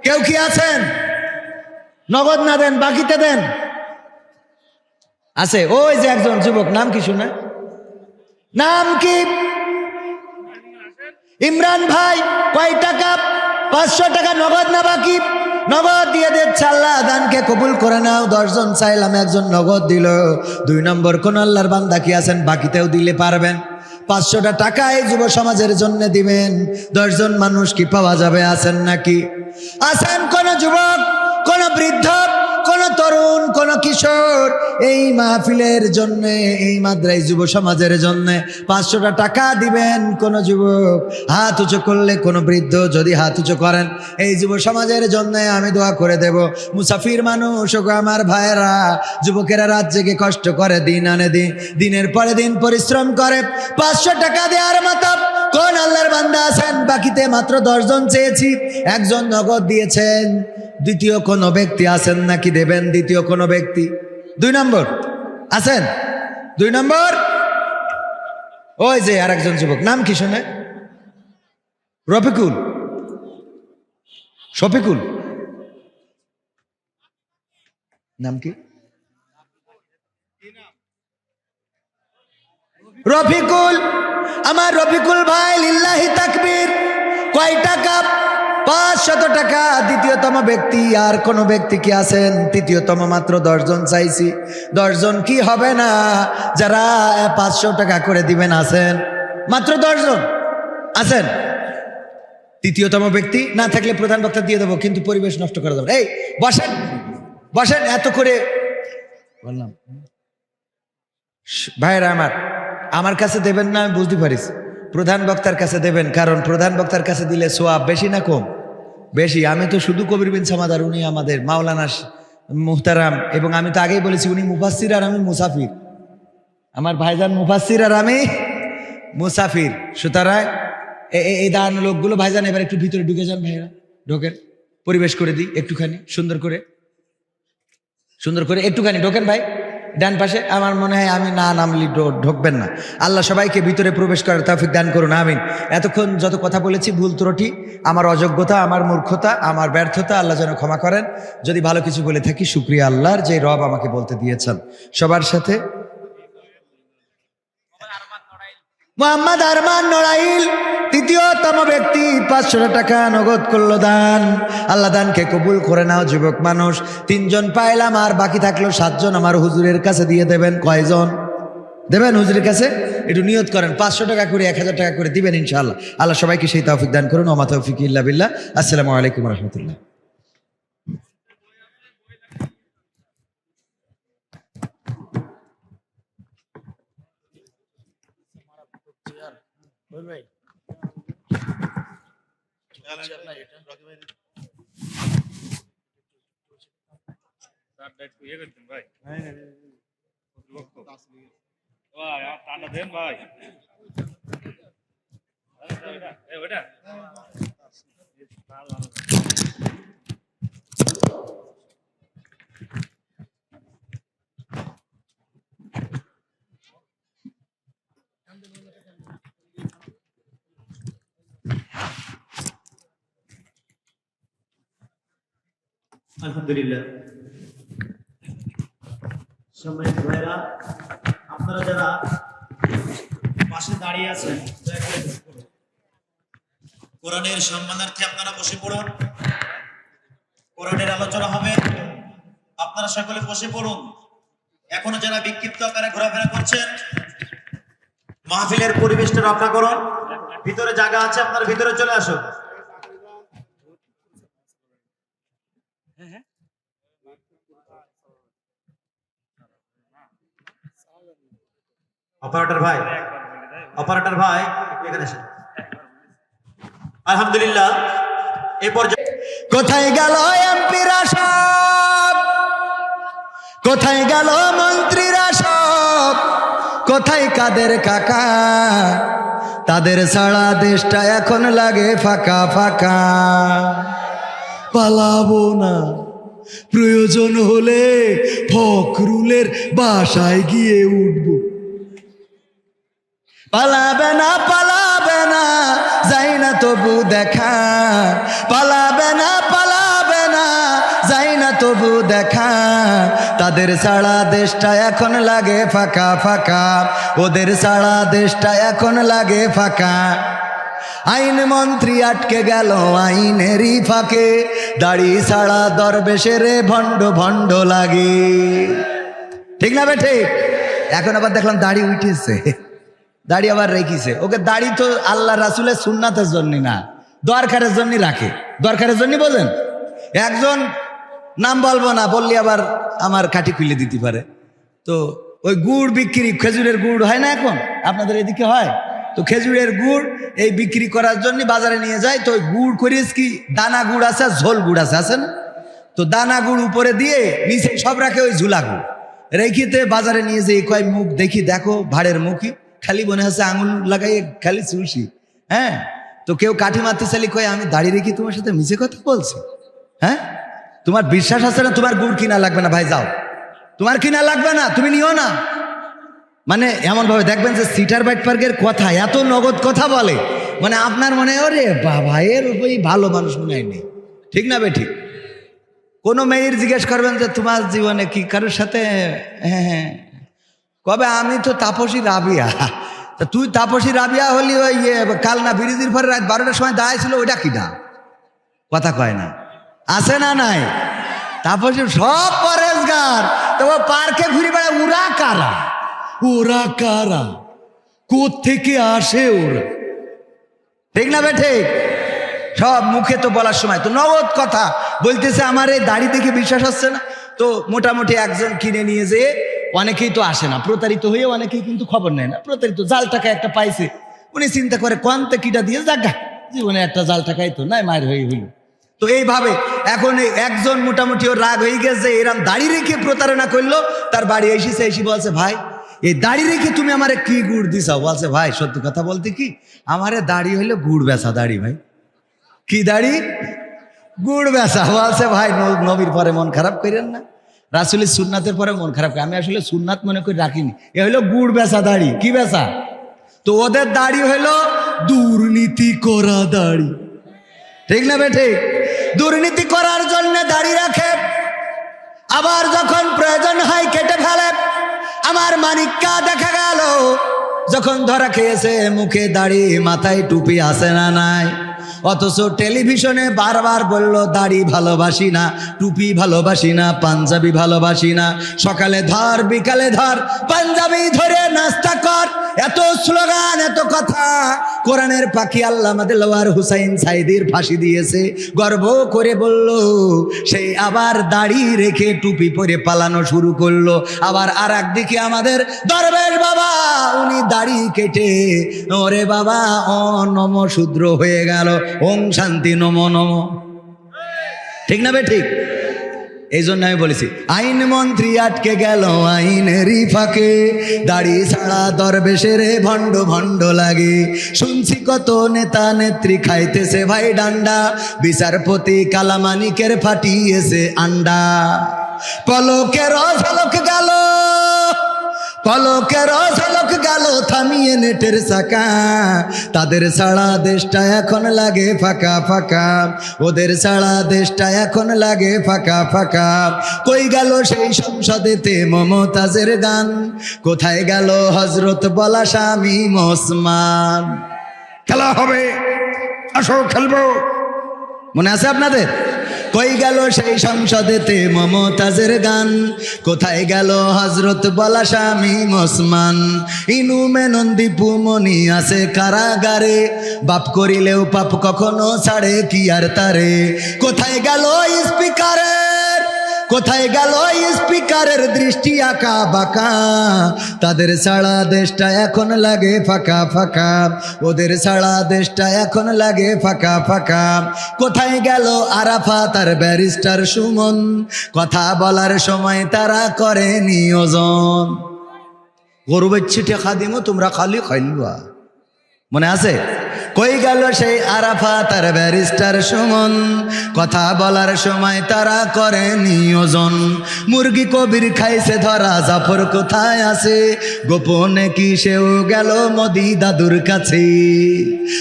S1: কেউ কি আছেন? নগদ না দেন, বাকিতে দেন। আছে, ওই যে একজন যুবক, নাম কি শুনে? নাম কি? ইমরান ভাই। কয় টাকা? 500 টাকা। নগদ না বাকি? নগদ দিয়ে দিচ্ছে। আল্লাহ দানকে কবুল করে নাও। 10 জন চাইলাম, একজন নগদ দিল। 2 নম্বর কোন আল্লাহর বান্দা কি আছেন? বাকিতেও দিলে পারবেন। 500টা টাকা এই যুব সমাজের জন্য দিবেন। 10 জন মানুষ কি পাওয়া যাবে? আছেন নাকি? আছেন কোন যুবক, কোন বৃদ্ধ, কোন তরুণ, কোন কিশোর এই মাহফিলের জন্য, এই মাদ্রাই যুব সমাজের জন্য 500টা টাকা দিবেন? কোন যুবক হাত উঁচু করলে, কোন বৃদ্ধ যদি হাত উঁচু করেন, এই যুব সমাজের জন্য আমি দোয়া করে দেব। মুসাফির মানুষ, আমার ভাইয়েরা, যুবকেরা রাত জেগে কষ্ট করে, দিন আনে দিন, দিনের পরে দিন পরিশ্রম করে। 500 টাকা দেওয়ার মতো কোন আল্লাহর বান্দা আছেন? বাকিতে মাত্র 10 জন চেয়েছি, একজন নগদ দিয়েছেন। দ্বিতীয় কোন ব্যক্তি আছেন নাকি? দেবেন দ্বিতীয় কোন ব্যক্তি? 2 নম্বর আছেন? 2 নম্বর ওই যে আরেকজন যুবক, নাম কি শুনে? রফিকুল, শফিকুল, নাম কি? রফিকুল। আমার রফিকুল ভাই, লিল্লাহি তাকবীর। কয় টাকা? 500 টাকা। দ্বিতীয়তম ব্যক্তি আর কোন ব্যক্তি কি আছেন? তৃতীয়তম। মাত্র 10 জন চাইছি। 10 জন কি হবে না যারা 500 টাকা করে দিবেন? আছেন মাত্র 10 জন। আছেন? তৃতীয়তম ব্যক্তি না থাকলে প্রধান বক্তা দিয়ে দেবো, কিন্তু পরিবেশ নষ্ট করে দেবো। এই বসেন, বসেন। এত করে বললাম ভাইরা, আমার কাছে দেবেন না, আমি বুঝতে পারিস। প্রধান বক্তার কাছে দেবেন, কারণ প্রধান বক্তার কাছে দিলে সোয়াব বেশি না কম? বেশি। আমি তো শুধু কবির বিন সামাদার, উনি আমাদের মাওলানা মুহতারাম, এবং আমি তো আগেই বলেছি উনি মুফাসসির আর আমি মুসাফির। আমার ভাইজান মুফাসসির আর আমি মুসাফির। সুতরাং এই দাঁড়ানো লোকগুলো, ভাইজান এবার একটু ভিতরে ঢুকে যান, ভাইরা ঢোকেন, পরিবেশ করে দিই একটুখানি সুন্দর করে, সুন্দর করে একটুখানি ঢোকেন ভাই। ডান পাশে আমার মনে হয় আমি না নামলি ঢুকবেন না। আল্লাহ সবাইকে ভিতরে প্রবেশ করার তৌফিক দান করুন, আমিন। এতক্ষণ যত কথা বলেছি ভুল ত্রুটি, আমার অযোগ্যতা, আমার মূর্খতা, আমার ব্যর্থতা, আল্লাহ যেন ক্ষমা করেন। যদি ভালো কিছু বলে থাকি, শুকরিয়া আল্লাহর যে রব আমাকে বলতে দিয়েছেন। সবার সাথে মোহাম্মদ আরমান নড়াইল তৃতীয়তম ব্যক্তি 500 টাকা নগদ করলো দান। আল্লাহ দানকে কবুল করে নাও যুবক মানুষ। 3 জন পাইলাম, আর বাকি থাকলো 7 জন। আমার হুজুরের কাছে দিয়ে দেবেন। কয়জন দেবেন হুজুরের কাছে? একটু নিয়ত করেন, 500 টাকা করে 1000 টাকা করে দিবেন ইনশাআল্লাহ। আল্লাহ সবাইকে সেই তৌফিক দান করুন। ওয়া মা তৌফিক ইল্লা বিল্লাহ। আসসালামু আলাইকুম ওয়া রাহমাতুল্লাহ।
S2: আলহামদুলিল্লাহ। সম্মানিত ভাইরা, আপনারা যারা পাশে দাঁড়িয়ে আছেন দয়া করে বসে পড়ুন। কোরআনের সম্মানার্থে আপনারা বসে পড়ুন। কোরআনের আলোচনা হবে, আপনারা সকলে বসে পড়ুন। এখনো যারা বিক্ষিপ্ত আকারে ঘোরাফেরা করছেন, মাহফিলের পরিবেশটা রক্ষা করুন। ভিতরে জায়গা আছে, আপনারা ভিতরে চলে আসুন। অপারেটর ভাই এখানে আসেন। আলহামদুলিল্লাহ, এই পর্যায়ে
S1: কোথায় গেল এমপিরা সব, কোথায় গেল মন্ত্রীরা সব, কোথায় কাদের কাকা? তাদের ছাড়া দেশটা এখন লাগে ফাঁকা ফাঁকা। পালাবো না, প্রয়োজন হলে ফখরুলের বাসায় গিয়ে উঠবো। পালাবে না যাই না তবু দেখা। পালাবে না যাই না তবু দেখা। তাদের ছাড়া দেশটা এখন লাগে ফাঁকা ফাঁকা। ওদের ছাড়া দেশটা এখন লাগে ফাঁকা। আইন মন্ত্রী আটকে গেল আইনেরই ফাঁকে। দাড়ি ছাড়া দরবেশের ভণ্ড ভণ্ড লাগে। ঠিক না বে ঠিক? এখন আবার দেখলাম দাড়ি উঠেছে, দাড়ি আবার রেখেছে। ওকে দাড়ি তো আল্লাহ রাসূলের সুন্নাতের জন্য না, দরকারের জন্য রাখে। দরকারের জন্য বোঝেন? একজন নাম বলবো না, বললে আবার আমার কাঠি খুলে দিতে পারে। তো ওই গুড় বিক্রি, খেজুরের গুড় হয় না এখন আপনাদের এদিকে হয়? তো খেজুরের গুড় এই বিক্রি করার জন্য বাজারে নিয়ে যায়। তো ওই গুড় করিস কি, দানা গুড় আছে, ঝোল গুড় আছে, আছে না? তো দানা গুড় উপরে দিয়ে নিচে সব রাখে ওই ঝুলা গুড় রেখিতে বাজারে নিয়ে যেয়ে কয় মুখ দেখি, দেখো ভাড়ের মুখই, খালি মনে হচ্ছে আঙুল লাগাই খালি চুলসি। হ্যাঁ, তো কেউ কাঠি মারতে চাইলে কয় আমি দাঁড়িয়ে রেখি তোমার সাথে মিছে কথা বলছি। হ্যাঁ, তোমার বিশ্বাস আছে না? তোমার গুড় কিনা লাগবে না ভাই, যাও, তোমার কিনা লাগবে না, তুমি নিও না। মানে এমন ভাবে দেখবেন যে সিটার বাইট পার্কের কথা এত নগদ কথা বলে, মানে আপনার মনে হয় ওরে বাবা এর ওই ভালো মানুষ মনে হয় নেই। ঠিক না বে ঠিক? কোনো মেয়ের জিজ্ঞেস করবেন যে তোমার জীবনে কি কারোর সাথে, হ্যাঁ কবে আমি তো তাপসী রাবিয়া। তা তুই তাপসী রাবিয়া হলি ওই কাল না ব্রিজের পরে রাত 12টার সময় দাঁড়াইছিল, ওইটা কিনা কথা কয় না? আছে না নাই? তাপসী সব পরেশগার। তো পার্কে ঘুরে বেড়ায়, ওরা কারা? ওরা কারা? কোত্থেকে আসে ওরা? ঠিক না বে ঠিক? সব মুখে তো বলার সময় তো নগদ কথা বলতেছে। আমার এই দাড়ি দেখে বিশ্বাস হচ্ছে না, তো মোটামুটি একজন কিনে নিয়ে যেয়ে, অনেকেই তো আসে না, প্রতারিত হয়ে অনেকেই কিন্তু খবর নেয় না। প্রতারিত জাল টাকা একটা পাইছে, উনি চিন্তা করে কোনটা কিটা দিয়ে জাগা জীবনে একটা জাল টাকাই তো নাই, মায়ের হয়ে হইল। তো এইভাবে এখন একজন মোটামুটি ওর রাগ হয়ে গেছে, এরম দাড়ি রেখে প্রতারণা করলো। তার বাড়ি এসেছে, এসে বলছে ভাই এই দাড়ি রেখে তুমি আমারে কি গুড় দিছাও? বলছে ভাই সত্যি কথা বলতে কি, আমারে দাড়ি হইলো গুড় বেচা দাড়ি। ভাই কি দাড়ি? গুড় বেচা। বলছে ভাই নবীর পরে মন খারাপ করেন না, রাসূলের সুন্নাতের পরে মন খারাপ করে। আমি আসলে সুন্নাত মনে করে রাখিনি, এ হইলো গুড় বেচা দাড়ি। কি বেচা? তো ওদের দাড়ি হইলো দুর্নীতি করা দাড়ি। ঠিক না বে ঠিক? দুর্নীতি করার জন্য দাড়ি রাখে, আবার যখন প্রয়োজন হয় কেটে ফেলে। আমার মানিককা দেখা গেল যখন ধরা খেয়েছে মুখে দাড়ি মাথায় টুপি আছে না নাই, অথচ টেলিভিশনে বারবার বলল দাড়ি ভালোবাসি না, টুপি ভালোবাসি না, পাঞ্জাবি ভালোবাসি না, সকালে ধর বিকালে ধর পাঞ্জাবি ধরে নাস্তা কর, এত স্লোগান এত কথা। কোরআনের পাখি আল্লামা দেলোয়ার হুসাইন সাইদির ফাঁসি দিয়েছে, গর্ব করে বলল সেই আবার দাড়ি রেখে টুপি পরে পালানো শুরু করলো। আবার আর একদিকে আমাদের দরবেশ বাবা, উনি দাড়ি কেটে ওরে বাবা নম শূদ্র হয়ে গেল, ওং শান্তি নম নম। ঠিক না বে ঠিক? এই জন্য আমি বলেছি আইন মন্ত্রী আটকে গেল আইনেরই ফাঁকে, দাড়ি ছাড়া দরবেশের ভণ্ড ভণ্ড লাগে। শুনছি কত নেতা নেত্রী খাইতেছে ভাই ডান্ডা, বিচারপতি কালামানিকের ফাটিয়েছে আন্ডা। পলকের ঝলক গেল, পলকের ঝলক গেল থামিয়ে নেটের চাকা, তাদের ছাড়া দেশটা এখন লাগে ফাঁকা ফাঁকা, ওদের ছাড়া দেশটা এখন লাগে ফাঁকা ফাঁকা। কই গেল সেই সংসদেতে মমতাজের গান, কোথায় গেল হজরত বলা স্বামী ওসমান? খেলা হবে, আসো খেলবো, মনে আছে আপনাদের? কই গেল সেই সংসদেতে মমতাজের গান, কোথায় গেল হজরত বলা স্বামী ওসমান? ইনু মেনন দীপু মনি আছে কারাগারে, বাপ করিলেও পাপ কখনো ছাড়ে কি আর তারে। কোথায় গেল স্পিকারের, কোথায় গেল স্পিকারের দৃষ্টি আঁকা বাঁকা, তাদের ছাড়া দেশটা এখন লাগে ফাঁকা ফাঁকা, ওদের ছাড়া দেশটা এখন লাগে ফাঁকা ফাঁকা। কোথায় গেল আরাফাত আর ব্যারিস্টার সুমন, কথা বলার সময় তারা করে নিয়োজন। গরু বেচছি টেকা দিমো তোমরা খালি খাইলবা, মনে আছে? কই গেল সেই আরাফাত আর ব্যারিস্টার সুমন, কথা বলার সময় তারা করে নিয়োজন। মুরগি কবির খাইছে ধরা, জাফর কোথায় আছে? গোপনে কি সেও গেল মোদি দাদুর কাছে?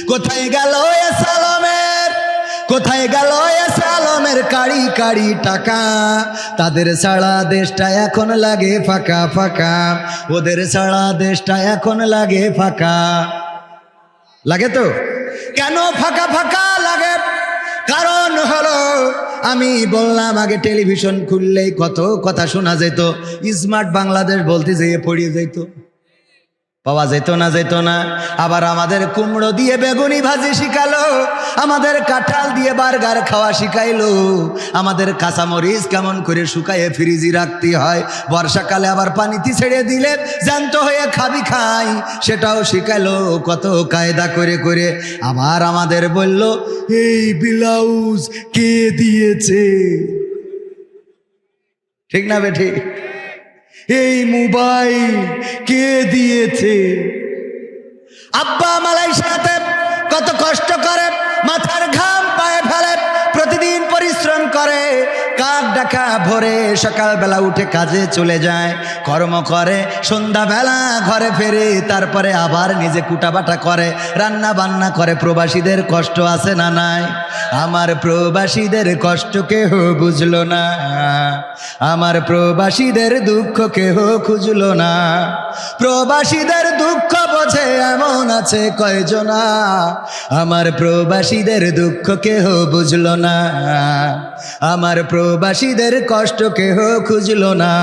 S1: কোথায় গেল সালামের, কোথায় গেল সালামের কাড়ি কাড়ি টাকা, তাদের ছাড়া দেশটা এখন লাগে ফাঁকা ফাঁকা, ওদের ছাড়া দেশটা এখন লাগে ফাঁকা। লাগে তো? কেন ফাঁকা ফাঁকা লাগে? কারণ হলো আমি বললাম আগে টেলিভিশন খুললেই কত কথা শোনা যেত, স্মার্ট বাংলাদেশ বলতে যেয়ে পড়িয়ে যেত, পাওয়া যেত না যেত না। আবার আমাদের কুমড়ো দিয়ে বেগুনি ভাজি শিখালো, আমাদের কাঁঠাল দিয়ে বার্গার খাওয়া শিখাইলো, আমাদের কাঁচামরিচ কেমন করে শুকায়ে ফ্রিজে রাখতে হয়, বর্ষাকালে আবার পানিতে ছেড়ে দিলে জ্যান্ত হয়ে খাবি খাই, সেটাও শিখাইলো কত কায়দা করে করে। আবার আমাদের বলল এই ব্লাউজ কে দিয়েছে? ঠিক না বেঠি? এই মোবাইল কে দিয়েছে? আব্বা মালয়েশিয়াতে কত কষ্ট করে, মাথার ঘাম পায়ে ফেলে, প্রতিদিন পরিশ্রম করে, কাক ডাকা ভোরে সকালবেলা উঠে কাজে চলে যায়, কর্ম করে, সন্ধ্যাবেলা ঘরে ফেরে, তারপরে আবার নিজে কুটাবাটা করে, রান্না বান্না করে। প্রবাসীদের কষ্ট আছে না নাই? আমার প্রবাসীদের কষ্ট কেহ বুঝলো না, আমার প্রবাসীদের দুঃখ কেহ খুঁজলো না। প্রবাসীদের দুঃখ বোঝে এমন আছে কয়জনা, আমার প্রবাসীদের দুঃখ কেহ বুঝলো না, আমার প্রবাসীদের কষ্ট কেহ খুঁজলো না।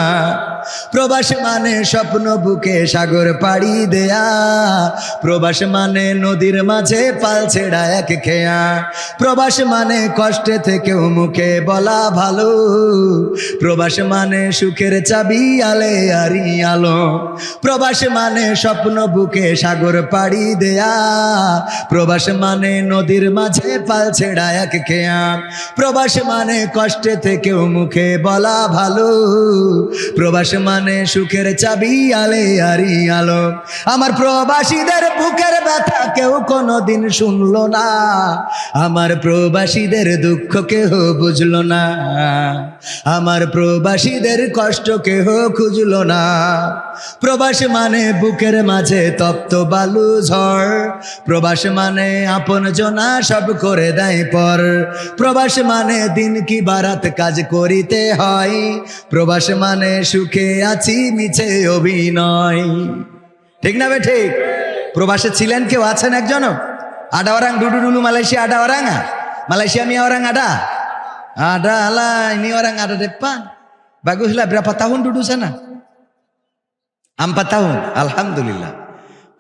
S1: প্রবাস মানে স্বপ্ন বুকে সাগর পাড়ি দেয়া, প্রবাস মানে নদীর মাঝে পাল ছেড়া এক খেয়া, প্রবাস মানে কষ্টে থেকেও মুখে বলা ভালো, প্রবাস মানে সুখের চাবি আলে আরি আলো। প্রবাস মানে স্বপ্ন বুকে সাগর পাড়ি দেয়া, প্রবাস মানে নদীর মাঝে পাল ছেড়া এক খেয়া, প্রবাস মানে কষ্টে থেকেও মুখে বলা ভালো, প্রবাস মানে সুখের চাবি আলে আরি আলো। আমার প্রবাসীদের বুকের ব্যথা কেউ কোনোদিন শুনলো না, আমার প্রবাসীদের দুঃখ কেহ বুঝলো না, আমার প্রবাসীদের কষ্ট কেহ খুঁজলো না। প্রবাস মানে বুকের মাঝে তপ্ত বালু ঝড়, প্রবাস মানে আপন জনা সব করে দেয় পর, প্রবাস মানে দিন কি বারাত কাজ করিতে হয়, প্রবাস মানে সুখে আছি মিছে অভিনয়। ঠিক না বে ঠিক? প্রবাসে ছিলেন কেউ আছেন একজনও? ada orang dulu dulu Malaysia ada orang nggak? Malaysia ini orang ada lah, ini orang ada depan. Baguslah. Berapa tahun duduk sana? 4 tahun. Alhamdulillah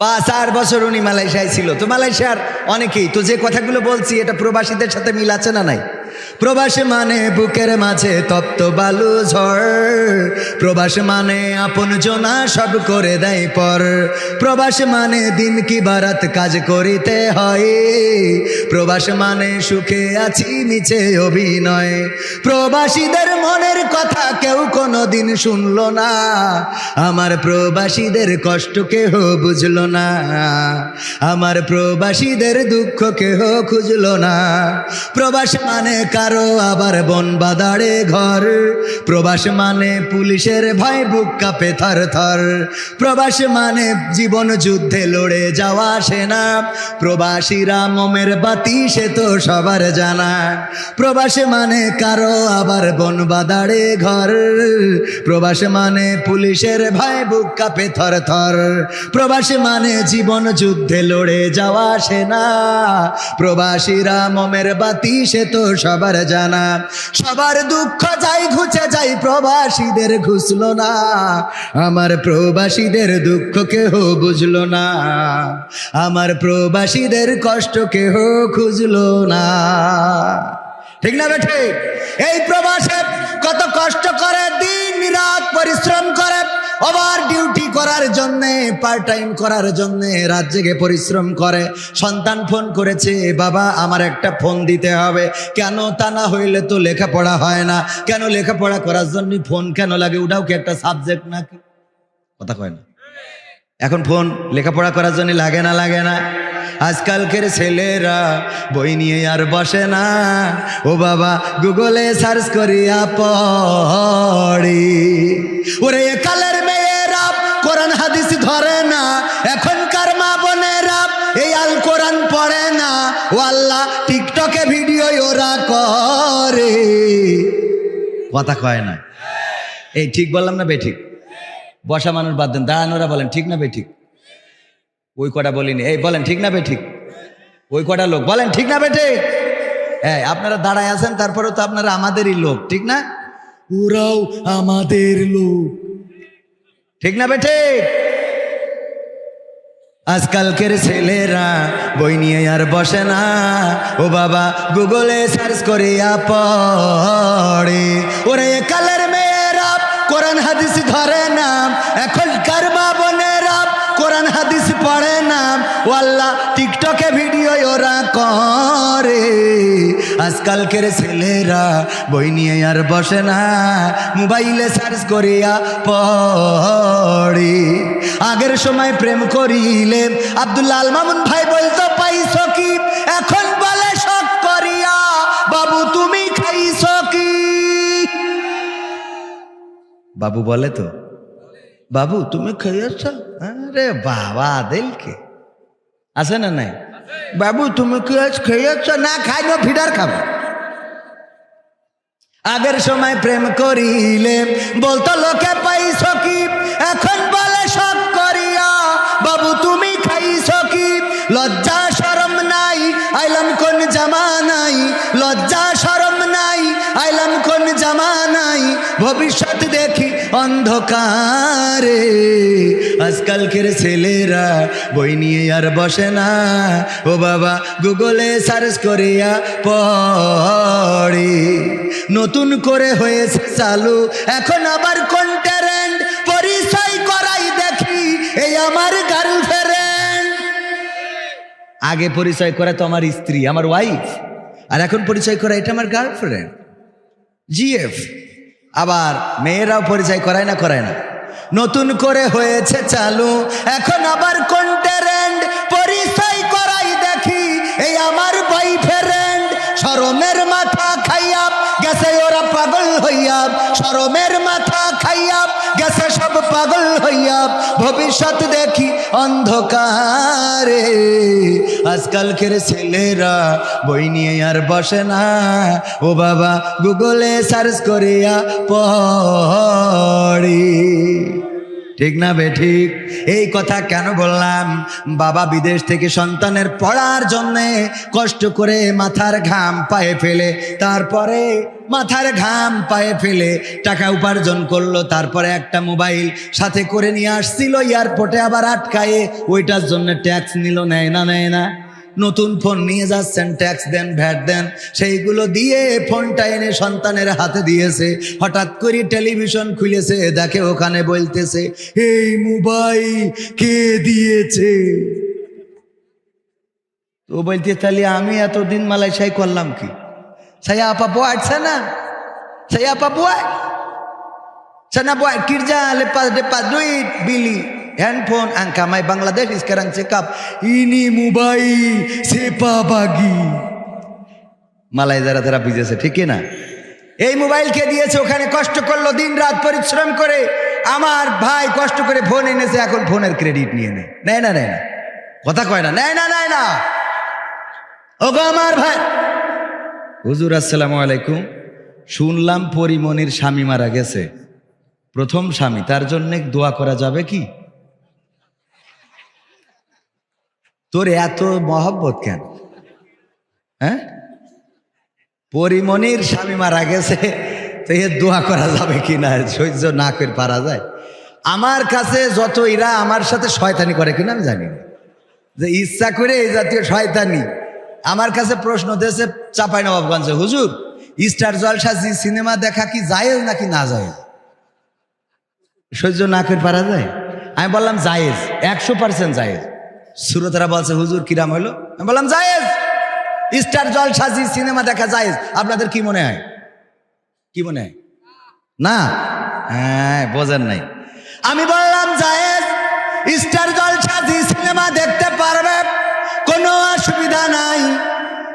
S1: 5-4 বছর উনি মালয়েশিয়ায় ছিল। তো মালয়েশিয়ার অনেকেই তো যে কথাগুলো বলছি এটা প্রবাসীদের সাথে মিল আছে না নাই? প্রবাসী মানে বুকের মাঝে তপ্ত বালু ঝড়, প্রবাস মানে আপন জনা সব করে দেয় পর, প্রবাস মানে দিন কি বারাত কাজ করিতে হয়, প্রবাস মানে সুখে আছি মিছে অভিনয়। প্রবাসীদের মনের কথা কেউ কোনোদিন শুনলো না, আমার প্রবাসীদের কষ্ট কেহ বুঝলো না, আমার প্রবাসীদের দুঃখ কেহ খুঁজলো না। প্রবাস মানে কারো আবার বন বাদারে ঘর, প্রবাস মানে পুলিশের ভয় বুক কাঁপে থর থর, প্রবাস মানে জীবন যুদ্ধে লড়ে যাওয়া সেনা, প্রবাসীরা মোমের বাতি সে তো সবার জানা। প্রবাস মানে কারো আবার বন বাদারে ঘর, প্রবাস মানে পুলিশের ভয় বুক কাঁপে থর থর, প্রবাস মানে জীবন যুদ্ধে লড়ে যাওয়া সেনা, প্রবাসীরা মোমের বাতি সে তো সবার জানা। সবার দুঃখ যাই ঘুচে যাই প্রবাসীদের ঘুষলো না, আমার প্রবাসীদের দুঃখ কেহ বুঝলো না, আমার প্রবাসীদের কষ্ট কেহ খুঁজলো না। ঠিক না বেঠে? এই প্রবাসে কত কষ্ট করে, দিন রাত পরিশ্রম করে, ওভার ডিউটি করার জন্যে, পার্ট টাইম করার জন্যে রাত জেগে পরিশ্রম করে। সন্তান ফোন করেছে, বাবা আমার একটা ফোন দিতে হবে। কেন? তা না হইলে তো লেখাপড়া হয় না। কেন? লেখাপড়া করার জন্য ফোন কেন লাগে? ওটাও কি একটা সাবজেক্ট নাকি? কথা কয় না। এখন ফোন লেখাপড়া করার জন্য লাগে না? লাগে না। আজকালকের ছেলেরা বই নিয়ে আর বসে না, ও বাবা গুগলে সার্চ করিয়া পড়ি। ওরে একালের মেয়েরা কোরআন হাদিস ধরে না, এখনকার মা বোনেরা এই আল কোরআন পড়ে না, ও আল্লাহ টিকটকে ভিডিও ওরা করে। কথা কয় না। এই ঠিক বললাম না বেঠিক? বসা মানুষ বাদ দেন, দাঁড়ানোরা বলেন ঠিক না বেঠিক? ওই কটা বলিনি, এই বলেন ঠিক না বেঠিক? ওই কটা লোক বলেন ঠিক না বেঠিক? হ্যাঁ, আপনারা দাঁড়ায় আছেন, তারপরেও তো আপনারা আমাদেরই লোক, ঠিক না? ওরাও আমাদের লোক, ঠিক না বেঠিক? আজকালকের ছেলেরা বই নিয়ে আর বসে না, ও বাবা গুগলে সার্চ করিয়া পড়ে। ওরে কালের মেয়েরা কোরআন হাদিস ধরে না, এখনকার মা বোনেরা কোরআন হাদিস পড়ে না, ও আল্লাহ টিকটকে ভিডিও ওরা করে। আজকালকের ছেলেরা বই নিয়ে আর বসে না, মোবাইলে সার্চ করিয়া পড়ে। আগের সময় প্রেম করিলে আব্দুল্লাহ আল মামুন ভাই বলতো পাইছো কি, এখন বলে শখ করিয়া বাবু তুমি খাইছো কি। বাবু বলে তো, বাবু তুমি খেয়েছ? আরে বাবা দিলকে আছে না নাই? বাবু তুমি কি আজ খেয়েছ? না খাই না, ফিডার খাবো। আগের সময় প্রেম করিলে বলতো লোকে পাইছ কি, এখন বলে শখ করিয়া বাবু তুমি খাইছ কি। লজ্জা শরম নাই, আইলাম কোন জামানাই, লজ্জা শরম নাই, আইলাম কোন জামানাই, ভবিষ্যৎ দেখি অন্ধকারে। আজকালকের ছেলেরা বই নিয়ে আর বসে না, ও বাবা গুগলে সার্চ করিয়া পড়ে। নতুন করে হয়েছে চালু এখন আবার কোন ট্রেন্ড, পরিচয় করাই দেখি এই আমার গার্লফ্রেন্ড। আগে পরিচয় করা তো আমার স্ত্রী, আমার ওয়াইফ, আর এখন পরিচয় করা এটা আমার গার্লফ্রেন্ড, জিএফ। আবার মেয়েরাও পরিচয় করায় না? করায় না? নতুন করে হয়েছে চালু এখন আবার কোন ট্রেন্ড, পরিচয় করাই দেখি এই আমার বয়ফ্রেন্ড। শরমের মাথা খাইয়া গেছে ওরা পাগল হইয়া, শরমের মাথা খাইয়া গেছে সব পাগল হইয়া, ভবিষ্যৎ দেখি অন্ধকারে। আজকালকের ছেলেরা বই নিয়ে আর বসে না, ও বাবা গুগলে সার্চ করিয়া পড়ে। ঠিক না বেঠিক? এই কথা কেন বললাম? বাবা বিদেশ থেকে সন্তানের পড়ার জন্যে কষ্ট করে মাথার ঘাম পায়ে ফেলে, তারপরে মাথার ঘাম পায়ে ফেলে টাকা উপার্জন করলো, তারপরে একটা মোবাইল সাথে করে নিয়ে আসছিল এয়ারপোর্টে, আবার আটকায়ে ওইটার জন্য ট্যাক্স নিল। নেয় না? নেয় না? নতুন ফোন নিয়ে যাচ্ছেন, ট্যাক্স দেন, ভ্যাট দেন, সেইগুলো দিয়ে ফোনটা এনে সন্তানের হাতে দিয়েছে। হঠাৎ করে টেলিভিশন খুলেছে, দেখে ওখানে বলতেছে এই মোবাইল কে দিয়েছে? তো বলতে তাহলে আমি এতদিন মালয়েশিয়ায় করলাম কি? saya apa buat sana? Saya apa buat? Sana buat kerja, lepas dapat duit beli handphone. Angka mai Bangladesh sekarang cakap ini mobile siapa bagi? মালাই যারা তারা বুঝেছে, ঠিক না? এই মোবাইল কে দিয়েছে? ওখানে কষ্ট করলো, দিন রাত পরিশ্রম করে আমার ভাই কষ্ট করে ফোন এনেছে, এখন ফোনের ক্রেডিট নিয়ে নেয়। নেয় না? নেয় না? কথা কয় না? নেয় না? নেয় না? ওগো আমার ভাই, হুজুর আসসালামু আলাইকুম, শুনলাম পরিমণির স্বামী মারা গেছে, প্রথম স্বামী, তার জন্য দোয়া করা যাবে কি? তোর এত মহব্বত কেন? হ্যাঁ, পরিমণির স্বামী মারা গেছে, তো এর দোয়া করা যাবে কি না? সহ্য না করে পারা যায়? আমার কাছে যত এরা আমার সাথে শয়তানি করে কিনা আমি জানি না, যে ইচ্ছা করে এই জাতীয় শয়তানি আমার কাছে প্রশ্ন দিয়েছে চাঁপাইনবাবগঞ্জে, হুজুর স্টার জলসা জি সিনেমা দেখা কি জায়েজ নাকি না জায়েজ? সহ্য না করে পারা যায়? আমি বললাম জায়েজ, 100% জায়েজ। শ্রোতারা বলছে হুজুর কিরাম হইলো? আমি বললাম জায়েজ, স্টার জলসা জি সিনেমা দেখা জায়েজ। আপনাদের কি মনে হয়? কি মনে হয়? না? হ্যাঁ, বোঝেন নাই। আমি বললাম জায়েজ, স্টার জলসা জি সিনেমা দেখতে পারবে, কোনো অসুবিধা নাই,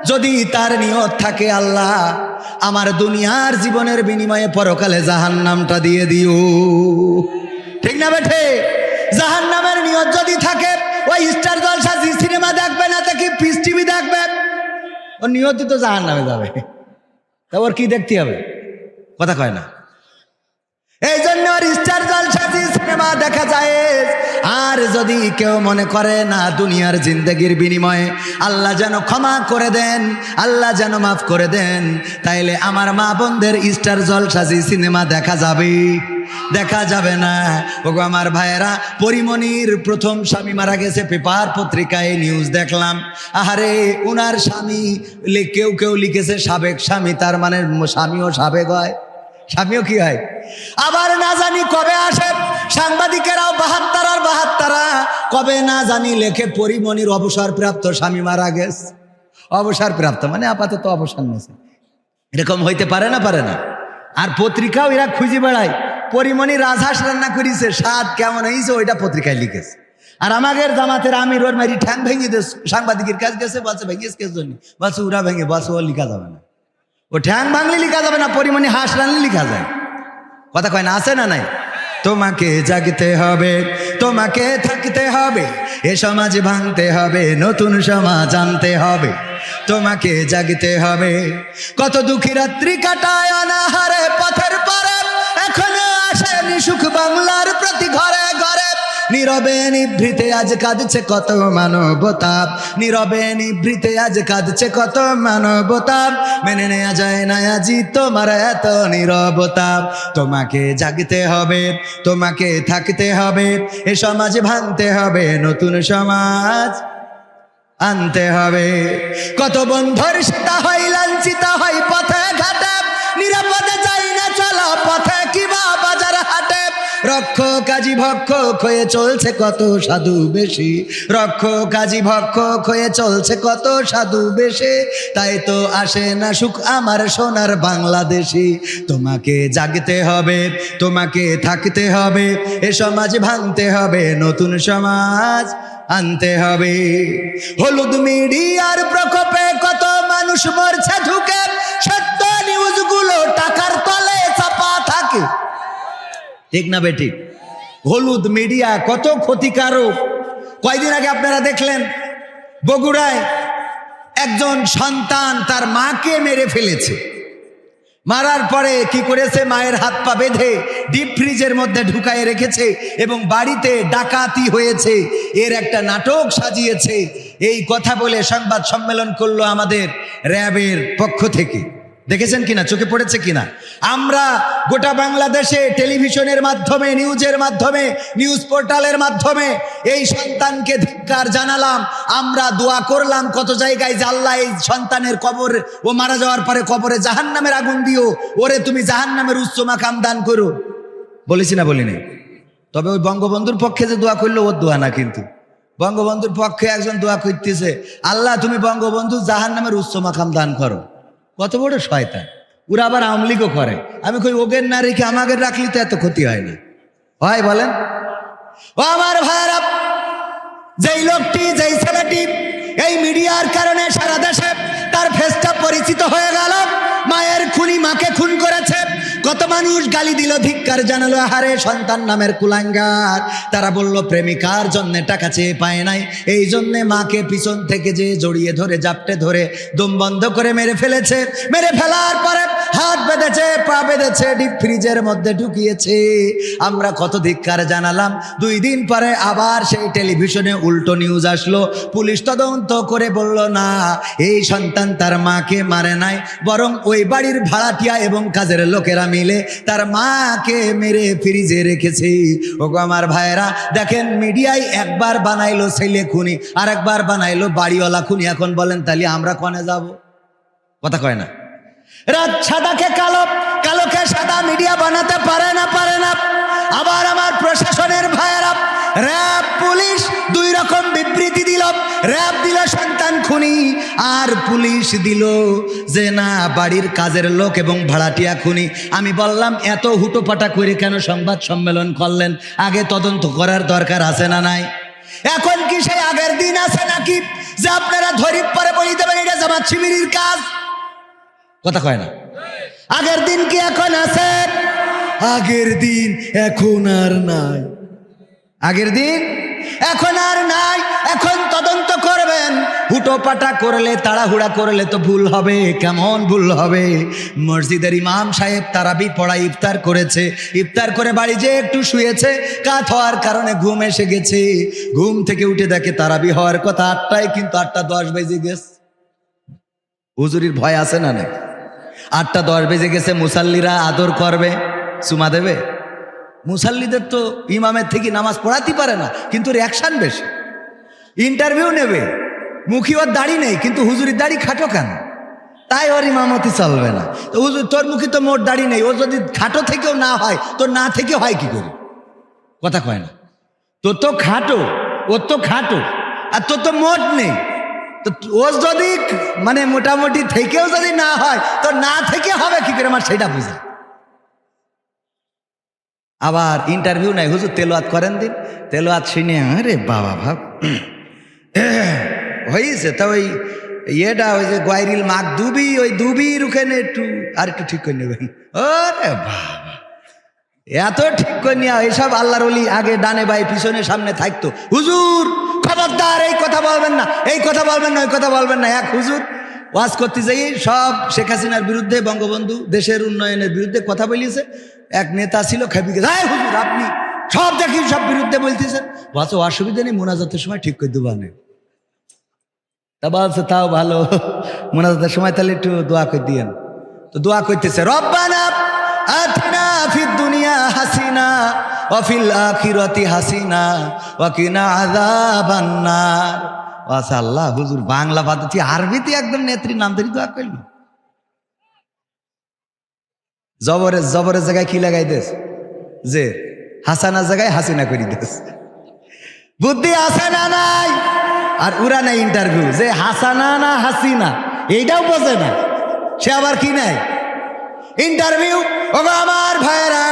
S1: যদি তার নিয়ত থাকে আল্লাহ আমার দুনিয়ার জীবনের বিনিময়ে পরকালে জাহান্নামটা দিয়ে দিও। ঠিক না বেঠে? জাহান্নামের নিয়ত যদি থাকে, ওই স্টার জলসা জি সিনেমা দেখবে না, তা কি পিস টিভি দেখবে? ওর নিয়তই তো জাহান্নামে যাবে, তা ওর কি দেখতে হবে? কথা কয় না? এই জন্য স্টার জলসা জি সিনেমা দেখা যায়। আর যদি কেউ মনে করে না দুনিয়ার জিন্দেগির বিনিময়ে আল্লাহ যেন ক্ষমা করে দেন, আল্লাহ যেন মাফ করে দেন, তাইলে আমার মা বোনদের স্টার জলসা জি সিনেমা দেখা যাবে? দেখা যাবে না। ওগো আমার ভাইয়েরা, পরিমণির প্রথম স্বামী মারা গেছে, পেপার পত্রিকায় নিউজ দেখলাম। আহারে, উনার স্বামী, কেউ কেউ লিখেছে সাবেক স্বামী, তার মানে স্বামীও সাবেক হয়, স্বামীও কি হয়? আবার না জানি কবে আসে সাংবাদিকেরাও 72 আর 72 কবে না জানি লেখে পরিমণির অবসরপ্রাপ্ত স্বামী মারা গেছে। অবসরপ্রাপ্ত মানে আপাতত অবসর নিয়েছে, এরকম হইতে পারে না? পারে না? আর পত্রিকাও এরা খুঁজে বেড়ায়, পরিমণি রাজহাঁস রান্না করেছে, স্বাদ কেমন হয়েছে ওইটা পত্রিকায় লিখেছে। আর আমাদের জামাতের আমির ওর মারি ঠ্যাং ভেঙে দিয়ে সাংবাদিকের কাছে গেছে, বলছে ভেঙেছে কেস জন্য, বলছে ওরা ভেঙে, বলছে ও লিখা যাবে না, ও ঠ্যাং ভাঙলে লিখা যাবে না, পরিমণি হাঁস রানলে লিখা যায়। কথা কয় না? আছে না নাই? তোমাকে জাগতে হবে, তোমাকে থাকতে হবে, এ সমাজ ভাঙতে হবে, নতুন সমাজ আনতে হবে, তোমাকে জাগতে হবে। কত দুঃখী রাত্রি কাটায় অনাহারে পথের পারে, এখনো আসেনি সুখ বাংলার প্রতি ঘরে ঘরে। নীরবে নিভৃতে আজ কাঁদছে কত মানবতা, নীরবে নিভৃতে আজ কাঁদছে কত মানবতা, মেনে নেওয়া যায় না আজি তোমার এত নীরবতা। তোমাকে জাগতে হবে, তোমাকে থাকতে হবে, এ সমাজ ভাঙতে হবে, নতুন সমাজ আনতে হবে। কত বন্ধুর সীতা হয়, লাঞ্ছিতা হয় পথে ঘাটে, নিরাপদে যাই না চলা পথে কিবা বাজার হাটে। রক্ষ কাজী ভক্ষক হয়ে চলছে কত সাধু বেশি, রক্ষ কাজী ভক্ষক হয়ে চলছে কত সাধু বেশে, তাই তো আসে না সুখ আমার সোনার বাংলাদেশি। তোমাকে জাগতে হবে, তোমাকে থাকতে হবে, এ সমাজ ভাঙতে হবে, নতুন সমাজ আনতে হবে। হলুদ মিডিয়ার প্রকোপে কত মানুষ মরছে ঢুকে, সত্য নিউজগুলো টাকার তলে চাপা থাকে। ঠিক না বেটি? হলুদ মিডিয়া কত ক্ষতিকারক। কয়দিন আগে আপনারা দেখলেন বগুড়ায় একজন সন্তান তার মাকে মেরে ফেলেছে। মারার পরে কি করেছে, মায়ের হাত পা বেঁধে ডিপ ফ্রিজের মধ্যে ঢুকায় রেখেছে এবং বাড়িতে ডাকাতি হয়েছে এর একটা নাটক সাজিয়েছে। এই কথা বলে সংবাদ সম্মেলন করলো আমাদের র্যাবের পক্ষ থেকে। দেখেছেন কিনা, চোখে পড়েছে কিনা? আমরা গোটা বাংলাদেশে টেলিভিশনের মাধ্যমে, নিউজের মাধ্যমে, নিউজ পোর্টালের মাধ্যমে এই সন্তানকে ধিক্কার জানালাম। আমরা দোয়া করলাম কত জায়গায় যে আল্লাহ এই সন্তানের কবর, ও মারা যাওয়ার পরে কবরে জাহান্নামের আগুন দিও, ওরে তুমি জাহান্নামের উচ্চ মাকাম দান করো। বলেছি না বলিনি? তবে ওই বঙ্গবন্ধুর পক্ষে যে দোয়া করলো ওর দোয়া না, কিন্তু বঙ্গবন্ধুর পক্ষে একজন দোয়া করতেছে, আল্লাহ তুমি বঙ্গবন্ধু জাহান্নামের উচ্চ মাকাম দান করো। কত বড় শয়তান! ওরা আবার আওয়ামী লীগও করে। আমি কই ওদের না রেখে আমাদের রাখলে তো এত ক্ষতি হয় না, হয় বলেন? ও আমার ভাইরা, যেই লোকটি, যেই ছেলেটি এই মিডিয়ার কারণে সারা দেশে তার ফেসটা পরিচিত হয়ে গেল, মায়ের খুনি মাকে খুন করেছে, কত মানুষ গালি দিল, ধিক্কার জানালো, আহারে সন্তান নামের কুলাঙ্গার। তারা বলল প্রেমিকার জন্য টাকা চেয়ে পায় নাই, এই জন্যে মাকে পিছন থেকে যে জড়িয়ে ধরে জাপটে ধরে দম বন্ধ করে মেরে ফেলেছে। মেরে ফেলার পরে হাত বেঁধেছে, পা বেঁধেছে, ডিপ ফ্রিজের মধ্যে ঢুকিয়েছে। আমরা কত ধিক্কার জানালাম। 2 দিন পরে আবার সেই টেলিভিশনে উল্টো নিউজ আসলো। পুলিশ তদন্ত করে বলল না, এই সন্তান তার মাকে মারে নাই, বরং ওই বাড়ির ভাড়াটিয়া এবং কাজের লোকেরা মিলে তার মাকে মেরে ফ্রিজে রেখেছে। ওগো আমার ভাইয়েরা, দেখেন মিডিয়ায় একবার বানাইলো ছেলে খুনি, আর একবার বানাইলো বাড়িওয়ালা খুনি। এখন বলেন তাহলে আমরা কনে যাব? কথা কয় না? রাত সাদাকে কালো, কালোকে সাদা মিডিয়া বানাতে পারে না, পারে না। আবার আমার প্রশাসনের ভাইয়েরা, র্যাব পুলিশ 2 রকম বিবৃতি দিল। র্যাব দিল সন্তান খুনি, আর পুলিশ দিল যে না, বাড়ির কাজের লোক এবং ভাড়াটিয়া খুনি। আমি বললাম এত হুটোপাটা করে কেন সংবাদ সম্মেলন করলেন? আগে তদন্ত করার দরকার আছে না নাই? এখন কি সেই আগের দিন আছে নাকি যে আপনারা ধরিপ পরে বলি দেবেন এটা জামাত শিবিরের কাজ? কথা কয় না? আগের দিন কি এখন আছে? আগের দিন এখন আর নাই। আগের দিন এখন আর নাই। এখন তদন্ত করবেন। হুটোপাটা করলে, তাড়াহুড়া করলে তো ভুল হবে। কেমন ভুল হবে? মসজিদের ইমাম সাহেব তারাবি পড়া ইফতার করেছে, ইফতার করে বাড়ি যেয়ে একটু শুয়েছে, কাত হওয়ার কারণে ঘুম এসে গেছে। ঘুম থেকে উঠে দেখে তারাবি হওয়ার কথা 8টায়, কিন্তু 8:10 বেজে গেছে। হুজুরির ভয় আছে না নাই? 8:10 বেজে গেছে। মুসাল্লিরা আদর করবে, চুমা দেবে। মুসাল্লিদের তো ইমামের থেকে নামাজ পড়াতে পারে না, কিন্তু রিয়াকশন বেশি। ইন্টারভিউ নেবে, মুখী ওর দাড়ি নেই, কিন্তু হুজুরির দাড়ি খাটো কেন? তাই ওর ইমামতি চলবে না। তো হুজুর, তোর মুখী তো মোট দাড়ি নেই, ও যদি খাটো থেকেও না হয়, তোর না থেকে হয় কি করে? কথা কয় না? তোর তো খাটো, ওর তো খাটো, আর তোর তো মোট নেই। তো ও যদি মানে মোটামুটি থেকেও যদি না হয়, তো না থেকে হবে কি করে? আমার সেটা বুঝা। আবার ইন্টারভিউ নাই, হুজুর তেলাওয়াত করেন দিন। তেলাওয়াত শুনে আরে বাবা ভাব হয়েছে। তা ওই ইয়েটা, ওই যে গোয়াইরিল মাক দুবি, ওই দুবির ওখানে একটু আর একটু ঠিক করে নেবেন। ওরে বাবা, এত ঠিক করে নেওয়া। এইসব আল্লাহর ওলি আগে ডানে বাই পিছনে সামনে থাকতো। হুজুর খবরদার, এই কথা বলবেন না, এই কথা বলবেন না, ওই কথা বলবেন না। এক হুজুর ওয়াজ করতে যাই সব শেখ হাসিনার বিরুদ্ধে, বঙ্গবন্ধু দেশের উন্নয়নের বিরুদ্ধে কথা বলিয়েছে। এক নেতা ছিল, খেপি গেছে, হুজুর আপনি সব দেখি সব বিরুদ্ধে বলতেছেন। বলছে অসুবিধা নেই, মোনাজাতের সময় ঠিক করে দেবো। তা বলছে তাও ভালো, মোনাজাতের সময় তাহলে একটু দোয়া করে দিয়েন। তো দোয়া করতেছে, রব্বানা আতিনা ফিদ দুনিয়া হাসিনা ওয়া ফিল আখিরাতি হাসিনা ওয়া কিনা আযাবান নার। আচ্ছা আল্লাহ, হুজুর বাংলা পদ্ধতি, আরবিতে একদম নেত্রীর নাম ধরে দোয়া করল। জবরের জবরের জায়গায় কি লাগাই দেস? যে হাসানার জায়গায় হাসিনা করি দেস। বুদ্ধি আছে না নাই? আর উরা নাই ইন্টারভিউ, যে হাসানা না হাসিনা এইটাও বোঝে না, সে আবার কি নাই ইন্টারভিউ। ওগো আমার ভাইরা,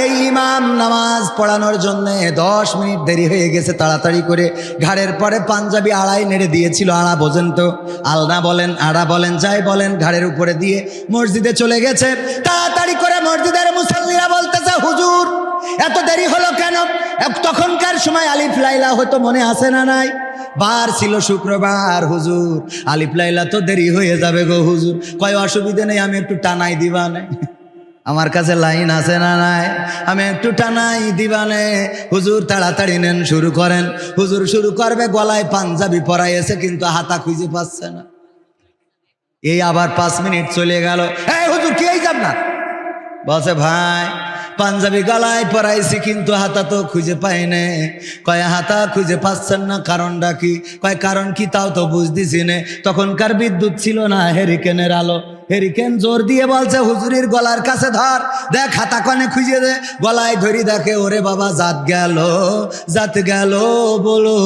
S1: এই ইমাম নামাজ পড়ানোর জন্য 10 মিনিট দেরি হয়ে গেছে। তাড়াতাড়ি করে ঘাড়ের পরে পাঞ্জাবি আড়াই নেড়ে দিয়েছিল। আড়া বোঝেন তো? আলনা বলেন, আড়া বলেন, যাই বলেন, ঘাড়ের উপরে দিয়ে মসজিদে চলে গেছে। তাড়াতাড়ি করে মসজিদের মুসাল্লিরা বলতেছে, হুজুর এত দেরি হলো কেন? তখনকার সময় আলিফ লাইলা হতো, মনে আছে না নাই? বার ছিল শুক্রবার, হুজুর আলিফ লাইলা তো দেরি হয়ে যাবে গো হুজুর। কয় অসুবিধা নেই, আমি একটু টানাই দিবানে, আমার কাছে লাইন আছে না নাই, আমি একটু টানাই দিবানে। হুজুর তাড়াতাড়ি নেন, শুরু করেন। হুজুর শুরু করবে, গলায় পাঞ্জাবি পরাইছে কিন্তু হাতা খুঁজে পাচ্ছে না। এই আবার 5 মিনিট চলে গেল। এই হুজুর কি এই যাব না, বলছে ভাই পাঞ্জাবি গলায় পরাইছি কিন্তু হাতা তো খুঁজে পাই না। কয় হাতা খুঁজে পাচ্ছেন না, কারণটা কি? কয় কারণ কি তাও তো বুঝতেছি না। তখনকার বিদ্যুৎ ছিল না, হেরিকেনের আলো। হেরিকেন জোর দিয়ে বলছে হুজুরির গলার কাছে ধর, দেখ হাতা কনে খুঁজে দে। গলায় ধরি দেখে, ওরে বাবা জাত গেল বলো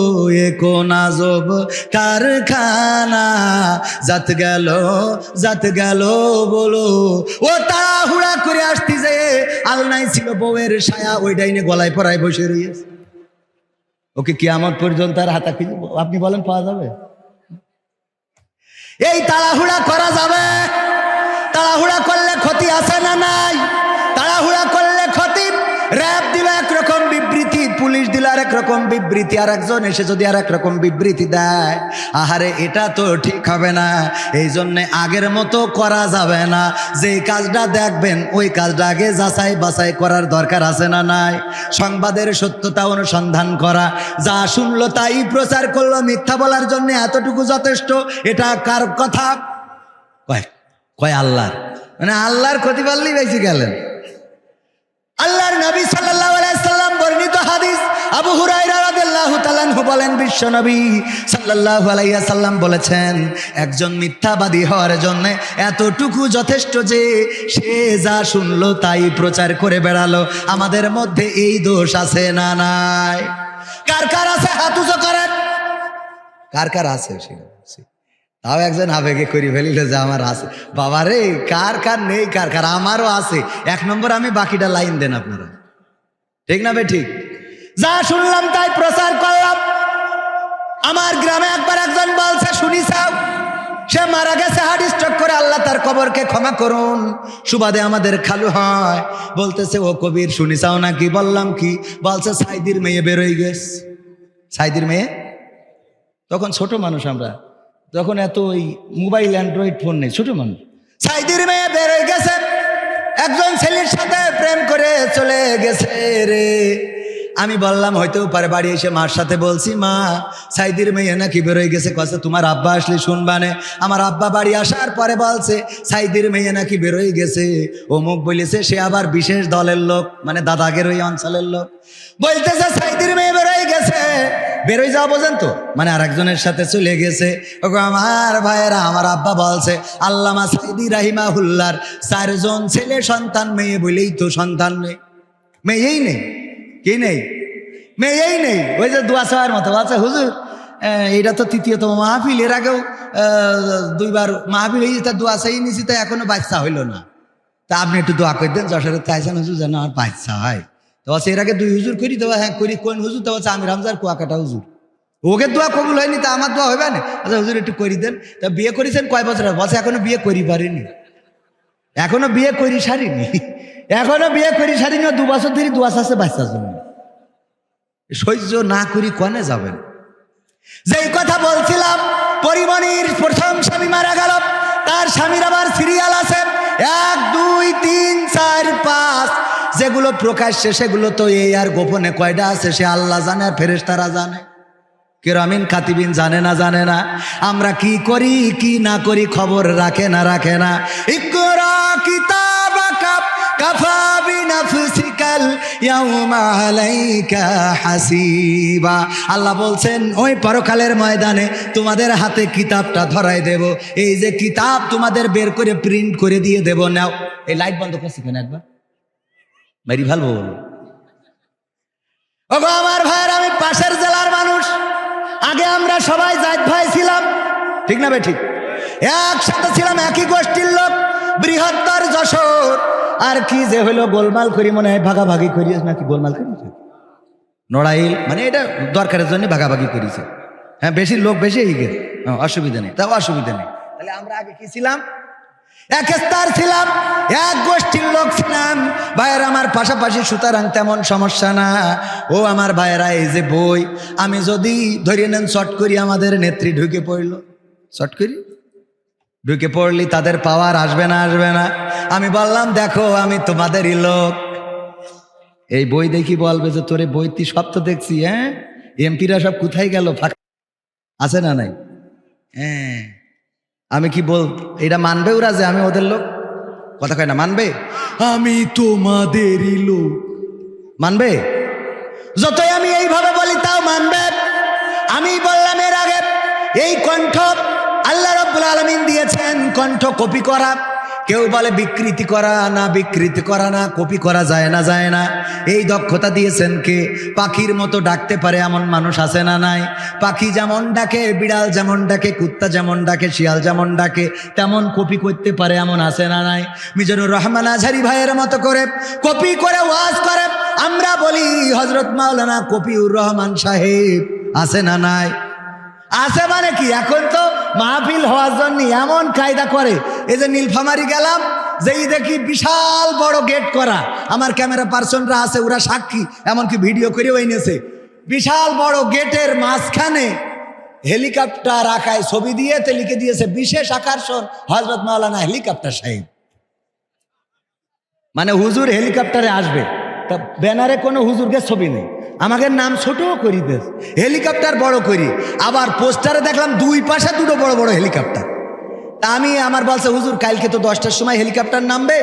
S1: এ কোন আজব কারখানা, জাত গেল বলো। ও তাড়াহুড়া করে আসতে যে আলনাই ছিল বউয়ের ছায়া, ওই ডাইনে গলায় পরায় বসে রয়েছে। ওকে কিয়ামত পর্যন্ত আর হাতা খুঁজে আপনি বলেন পাওয়া যাবে? এই তাড়াহুড়া করা যাবে? তাড়াহুড়া করলে ক্ষতি আছে না নাই? তাড়াহুড়া করলে ক্ষতি। র্যাব দিল একরকম বিবৃতি, পুলিশ দিল আর একরকম বিবৃতি, আর একজন এসে যদি আর একরকম বিবৃতি দেয়, আহারে এটা তো ঠিক হবে না। এই জন্যে আগের মতো করা যাবে না। যেই কাজটা দেখবেন ওই কাজটা আগে যাচাই বাছাই করার দরকার আছে না নাই? সংবাদের সত্যতা অনুসন্ধান করা, যা শুনলো তাই প্রচার করলো, মিথ্যা বলার জন্য এতটুকু যথেষ্ট। এটা কার কথা? কয় আল্লাহর। মানে আল্লাহর ক্ষতি পারলেই বেশি গেলেন। আল্লাহর নবী সাল্লাল্লাহু আলাইহি সাল্লাম বর্ণিত হাদিস, আবু হুরায়রা রাদিয়াল্লাহু তাআলা আনহু বলেন, বিশ্ব নবী সাল্লাল্লাহু আলাইহি সাল্লাম বলেছেন, একজন মিথ্যাবাদী হওয়ার জন্য এতটুকু যথেষ্ট যে সে যা শুনলো তাই প্রচার করে বেড়ালো। আমাদের মধ্যে এই দোষ আছে না নাই? কার কার আছে হাত উঁচু করেন। কার কার আছে? তাও একজন আবেগে করি ফেলিল যে আমার আছে। বাবারে কার কার নেই, কার কার? আমারও আছে। 1 নম্বর আমি, বাকিটা লাইন দেন আপনারা, ঠিক না বে ঠিক? যা শুনলাম তাই প্রচার করলাম। আমার গ্রামে একবার একজন বলছে, শুনি চাও, সে মারা গেছে হার্ট স্ট্রোক করে, আল্লাহ তার কবরকে ক্ষমা করুন। সুবাদে আমাদের খালু হয়, বলতেছে ও কবির শুনি চাও নাকি? বললাম কি? বলছে সাইদির মেয়ে বেরোয় গেছে। সাইদির মেয়ে? তখন ছোট মানুষ আমরা, তখন এত ওই মোবাইল অ্যান্ড্রয়েড ফোন নেই, ছোট মানুষ। সাইদির মেয়ে বেরোয় গেছে, একজন ছেলের সাথে প্রেম করে চলে গেছে রে। আমি বললাম হয়তেও পারে। বাড়ি এসে মার সাথে বলছি, মা সাইদির মেয়ে নাকি বেরোয় গেছে। কাছে তোমার আব্বা আসলে শুনবানে। আমার আব্বা বাড়ি আসার পরে বলছে সাইদির মেয়ে নাকি বেরোয় গেছে, অমুক বলেছে, সে আবার বিশেষ দলের লোক, মানে দাদাগের ওই অঞ্চলের লোক। বলতেছে সাইদির মেয়ে বেরোয় গেছে। বেরোয় যাওয়া বোঝেন তো, মানে আর একজনের সাথে চলে গেছে। ওগো আমার ভাইয়েরা, আমার আব্বা বলছে আল্লামা সাইদি রাহিমাহুল্লাহর 4 জন ছেলে সন্তান, মেয়ে বলেই তো সন্তান নেই। মেয়েই নেই। কি নেই? মেয়েই নেই। ওই যে দোয়া চাওয়ার মতো আছে, হুজুর এটা তো 3য়তম মাহফিল, এর আগেও 2বার মাহফিল হয়েছে, তা দোয়া চাই নিছি, তা এখনো বাচ্চা হইল না। তা আপনি একটু দোয়া করে দেন, যশোরে চাইছেন হুজুর যেন আমার বাচ্চা হয়। তো এর আগে 2 হুজুর করি, তো হ্যাঁ করি। কোন হুজুর? তো আমি রামজার কুয়াকাটা হুজুর। ওকে দোয়া কবুল হয়নি, তা আমার দোয়া হবে না? আচ্ছা হুজুর একটু করি দেন। তা বিয়ে করেছেন কয় বছর? বলছে এখনো বিয়ে করি পারিনি, এখনো বিয়ে করি সারিনি, এখনো বিয়ে করি সারিনি। 2 বছর ধরে দোয়া আছে বাচ্চার জন্য। সহ্য না করি কনে যাবেন? যেই কথা বলছিলাম, পরিমণির প্রথম স্বামী মারা গেল, তার স্বামীর আবার সিরিয়াল আছে 1, 2, 3, 4, 5। যেগুলো প্রকাশ্যে সেগুলো তো এই, আর গোপনে কয়টা আছে সে আল্লাহ জানে আর ফেরেশতারা জানে। কিরামিন কাতিবিন জানে না? আমরা কি করি কি না করি খবর রাখে না। ইকরা কিতাবাকা কাফা বিনাফসিকাল ইয়াউমা আলাইকা হাসিবা। আল্লাহ বলছেন ওই পরকালের ময়দানে তোমাদের হাতে কিতাবটা ধরাই দেব। এই যে কিতাব তোমাদের বের করে প্রিন্ট করে দিয়ে দেব। নাও। এই লাইট বন্ধ করছি কেন একবার? মেরি ভালো বলো। ওগো আমার ভাইয়ের, আমি পাশের জেলার মানুষ। আগে আমরা সবাই জাত ভাই ছিলাম, ঠিক না বে ঠিক? একসাথে ছিলাম, একই গোষ্ঠীর লোক, বৃহত্তর যশোর। আর কি যে হলো গোলমাল করি, মনে হয় ভাগাভাগি করিস নাকি? গোলমাল করিস নড়াইল, মানে এটা দরকারের জন্য ভাগাভাগি করিছে। হ্যাঁ বেশি লোক বেশি হয়ে গেছে, অসুবিধা নেই, তাও অসুবিধা নেই। তাহলে আমরা আগে কি ছিলাম? এক স্তর ছিলাম, এক গোষ্ঠীর লোক ছিলাম ভাইয়ের আমার পাশাপাশি, সুতরাং তেমন সমস্যা না। ও আমার ভাইয়েরা, এই যে বই, আমি যদি ধরে নেন শর্ট করি আমাদের নেত্রী ঢুকে পড়ল, শর্ট করি ঢুকে পড়লি তাদের পাওয়ার আসবে না, আসবে না। আমি বললাম দেখো আমি তোমাদেরই লোক, এই বই দেখি বলবে যে তোরে বই তুই সব তো দেখছি, হ্যাঁ এমপিরা সব কোথায় গেল, ফাঁকা আছে না নাই? হ্যাঁ আমি কি বল, এটা মানবে ওরা যে আমি ওদের লোক? কথা কয় না, মানবে? আমি তোমাদেরই লোক, মানবে? যতই আমি এইভাবে বলি তাও মানবে? আমি বললাম এর আগে এই কণ্ঠ আল্লাহ রাব্বুল আলামিন দিয়েছেন, কণ্ঠ কপি করা। কেউ বলে বিকৃতি করা না, বিকৃতি করা না, কপি করা যায় না, যায় না। এই দক্ষতা দিয়েছেন কে? পাখির মতো ডাকতে পারে এমন মানুষ আছে না নাই? পাখি যেমন ডাকে, বিড়াল যেমন ডাকে, কুত্তা যেমন ডাকে, শিয়াল যেমন ডাকে, তেমন কপি করতে পারে এমন আছে না নাই? মিজানুর রহমান আজহারী ভাইয়ের মতো করে কপি করে ওয়াজ করে। আমরা বলি হযরত মাওলানা কপিউর রহমান সাহেব আছে না নাই? আছে মানে কি, এখন তো মাহফিল হওয়ার জন্য এমন কায়দা করে। এই যে নীলফামারী গেলাম, যেই দেখি বিশাল বড় গেট করা, আমার ক্যামেরা পার্সনরা আছে, ওরা সাক্ষী, এমনকি ভিডিও করেও এনেছে। বিশাল বড় গেটের মাঝখানে হেলিকপ্টার আঁকায় ছবি দিয়ে লিখে দিয়েছে বিশেষ আকর্ষণ হযরত মাওলানা হেলিকপ্টার সাহেব, মানে হুজুর হেলিকপ্টারে আসবে। তা ব্যানারে কোনো হুজুরকে ছবি নেই, আমাদের নাম ছোট করি দেশ, হেলিকপ্টার বড় করি। আবার পোস্টারে দেখলাম দুই পাশে দুটো বড় বড় হেলিকপ্টার। তা আমি আমার বলছে হুজুর কালকে তো 10টার সময় হেলিকপ্টার নামবে,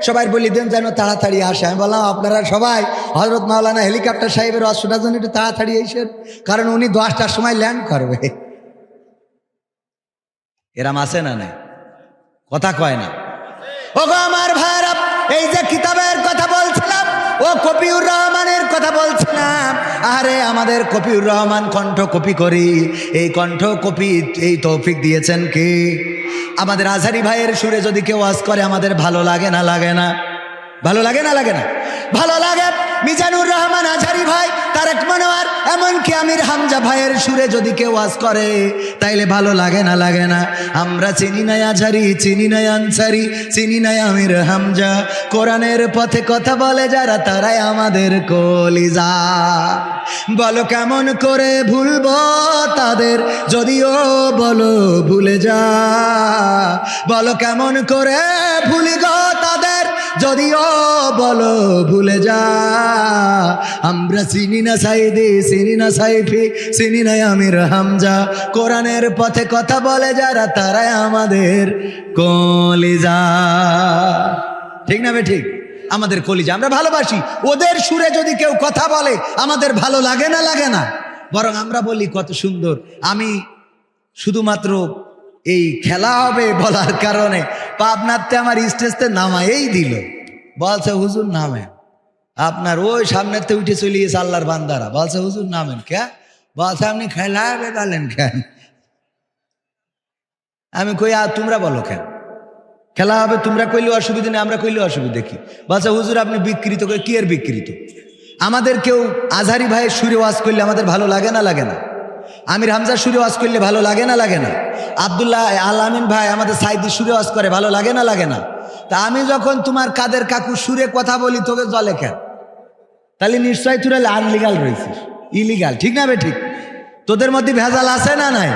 S1: সবাই বলি দেন যেন তাড়াতাড়ি আসে। আমি বললাম আপনারা সবাই হযরত মাওলানা হেলিকপ্টার সাহেবের অসুবিধার জন্য একটু তাড়াতাড়ি এসেন, কারণ উনি 10টার সময় ল্যান্ড করবে। এরাম আছে না নাই? কথা কয় না। ওগো আমার ভাইরা, এই যে কিতাবের কথা বলছিলাম, ও কপিউর রহমানের কথা বলছিলাম। আরে আমাদের কপিউর রহমান কণ্ঠ কপি করি, এই কণ্ঠ কপি এই তৌফিক দিয়েছেন কে? আমাদের আজহারী ভাইয়ের সুরে যদি কেউ ওয়াজ করে আমাদের ভালো লাগে না, লাগে না? ভালো লাগে না, লাগে না? ভালো লাগে। মিজানুর রহমান আজহারী ভাই, তারেক মনোয়ার, এমনকি আমির হামজা ভাইয়ের সুরে যদি কেউ ওয়াজ করে তাইলে ভালো লাগে না, লাগে না? আমরা চিনি নাই আজহারী, চিনি নাই আনসারি, চিনি নাই আমির হামজা, কোরআনের পথে কথা বলে যারা তারাই আমাদের কলিজা। বলো কেমন করে ভুলবো তাদের, যদিও বলো ভুলে যা। বলো কেমন করে ভুলি গো তাদের, যদিও বলো ভুলে যা। আমরা চিনি না সাইদি, চিনি না সাইফি, চিনি না আমির হামজা, কোরআনের পথে কথা বলে যারা তারাই আমাদের কলিজা। ঠিক না বে ঠিক? আমাদের কলিজা, আমরা ভালোবাসি। ওদের সুরে যদি কেউ কথা বলে আমাদের ভালো লাগে না, লাগে না? বরং আমরা বলি কত সুন্দর। আমি শুধুমাত্র এই খেলা হবে বলার কারণে পাবনাতে আমার স্টেজতে নামাই দিল, বলছে হুজুর নামেন। আপনার ওই সামনেতে উঠে চলে গেছে আল্লাহর বান্দারা, বলছে হুজুর নামেন। কে বলছে আপনি খেলা হবে গেলেন কেন? আমি কই আর তোমরা বলো কেন খেলা হবে? তোমরা কইলেও অসুবিধা নেই, আমরা কইলেও অসুবিধা কি? বলছে হুজুর আপনি বিকৃত করে। কি এর বিকৃত? আমাদের কেউ আজহারী ভাইয়ের সুরে ওয়াজ করলে আমাদের ভালো লাগে না, লাগে না? আমির হামজার সুরে ওয়াজ করলে ভালো লাগে না, লাগে না? আব্দুল্লাহ আল আমিন ভাই আমাদের সাইদি সুরে ওয়াজ করে, ভালো লাগে না, লাগে না? তা আমি যখন তোমার কাদের কাকু সুরে কথা বলি তোকে জলে কেন? তাহলে নিশ্চয়ই তুই আনলিগাল রয়েছিস, ইলিগাল। ঠিক না বে ঠিক? তোদের মধ্যে ভেজাল আছে না নাই?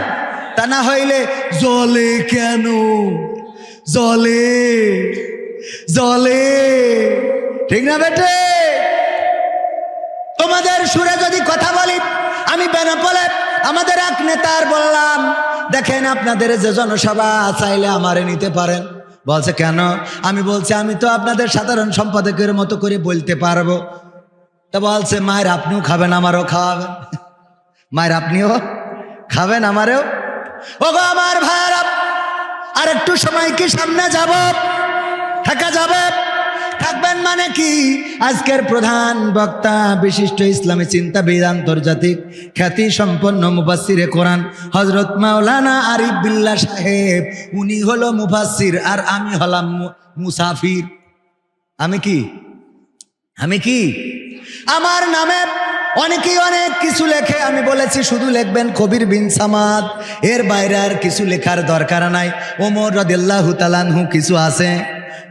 S1: তা না হইলে জলে কেন? জলে জলে, ঠিক না বেটে? তোমাদের সুরে যদি কথা বলি, আমি বেনাপোলে আমাদের এক নেতার বললাম দেখেন আপনাদের যে জনসভা চাইলে আমারে নিতে পারেন। বলছে কেন? আমি বলছি আমি তো আপনাদের সাধারণ সম্পাদকের মতো করে বলতে পারবো। তা বলছে মায়ের আপনিও খাবেন আমারও খাওয়াবেন। মায়ের আপনিও খাবেন আমারও। ওগো আমার ভাইরা, আর একটু সময় কি সামনে যাব? থাকা যাবে? থাকবেন মানে কি? আজকের প্রধান বক্তা বিশিষ্ট ইসলামী চিন্তাবিদ, আন্তর্জাতিক খ্যাতি সম্পন্ন মুফাসসিরে কোরআন হযরত মাওলানা আরিফ বিল্লাহ সাহেব। উনি হলো মুফাসসির আর আমি হলাম মুসাফির। আমি কি? আমি কি? আমার নামে অনেকেই অনেক কিছু লেখে, আমি বলেছি শুধু লিখবেন কবির বিন সামাদ, এর বাইরে আর কিছু লেখার দরকার নাই। ওমর রাদিয়াল্লাহু তাআলা আনহু কিছু আছে,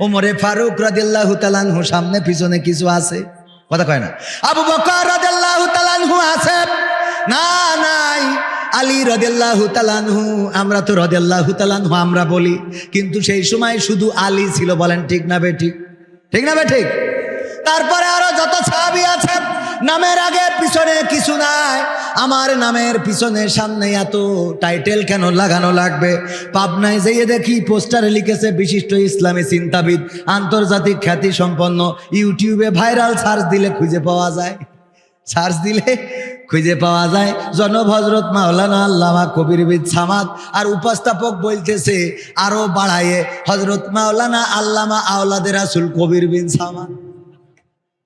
S1: ওমরে ফারুক রাদিয়াল্লাহু তাআলা আনহু সামনে পিছনে কিছু আছে, কথা কয় না। আবু বকর রাদিয়াল্লাহু তাআলা আনহু আছে না, নাই। আলী রাদিয়াল্লাহু তাআলা আনহু, আমরা তো রাদিয়াল্লাহু তাআলা আনহু আমরা বলি, কিন্তু সেই সময় শুধু আলী ছিল, বলেন ঠিক না বেঠিক? ঠিক না বেঠিক? তারপরে আরো যত সাহাবী আছে, নামের আগে পিছনে কিছু নাই। আমার নামের পিছনে সামনে এত টাইটেল কেন লাগানো লাগবে? পাবনায় যেয়ে দেখি পোস্টারে লিখেছে বিশিষ্ট ইসলামী চিন্তাবিদ, আন্তর্জাতিক খ্যাতি সম্পন্ন, ইউটিউবে ভাইরাল সার্চ দিলে খুঁজে পাওয়া যায়, সার্চ দিলে খুঁজে পাওয়া যায় জনাব হযরত মাওলানা আল্লামা কবির বিন সামাদ। আর উপস্থাপক বলতেছে আরো বাড়ায়ে হযরত মাওলানা আল্লামা আওলাদে রাসূল কবির বিন সামাদ।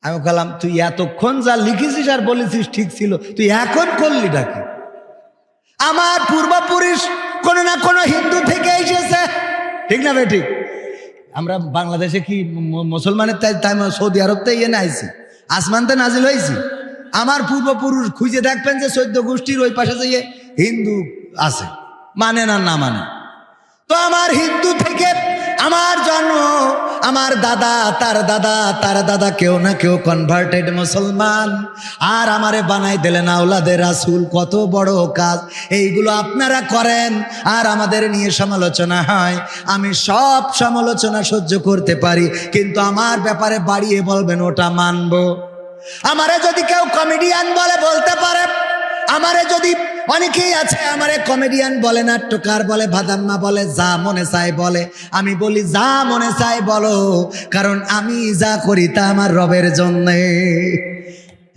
S1: আমি বললাম, তুই এতক্ষণ যা লিখেছিস আর বলেছিস ঠিক ছিল, তুই এখন করলি ডাকি? আমার পূর্বপুরুষ কোনো না কোনো হিন্দু থেকে এসেছে, ঠিক না বে ঠিক? আমরা বাংলাদেশে কি মুসলমানের তাই সৌদি আরব তো ইয়ে আইছি, আসমানতে নাজিল হয়েছি। আমার পূর্বপুরুষ খুঁজে দেখবেন যে 14 গোষ্ঠীর ওই পাশে যে হিন্দু আছে, মানে না না মানে। তো আমার হিন্দু থেকে আমার জন্ম, আমার দাদা তার দাদা তার দাদা কেউ না কেউ কনভার্টেড মুসলমান, আর আমারে বানাই দিলেন আওলাদে রাসূল। কত বড় কাজ এইগুলো আপনারা করেন, আর আমাদের নিয়ে সমালোচনা হয়। আমি সব সমালোচনা সহ্য করতে পারি, কিন্তু আমার ব্যাপারে বাড়িয়ে বলবেন ওটা মানবো। আমারে যদি কেউ কমেডিয়ান বলে বলতে পারে, আমারে যদি অনেকেই আছে আমারে কমেডিয়ান বলে, নাট্যকার বলে, ভাদাম্মা বলে, যা মনে চায় বলে। আমি বলি যা মনে চায় বলো, কারণ আমি যা করি তা আমার রবের জন্যে।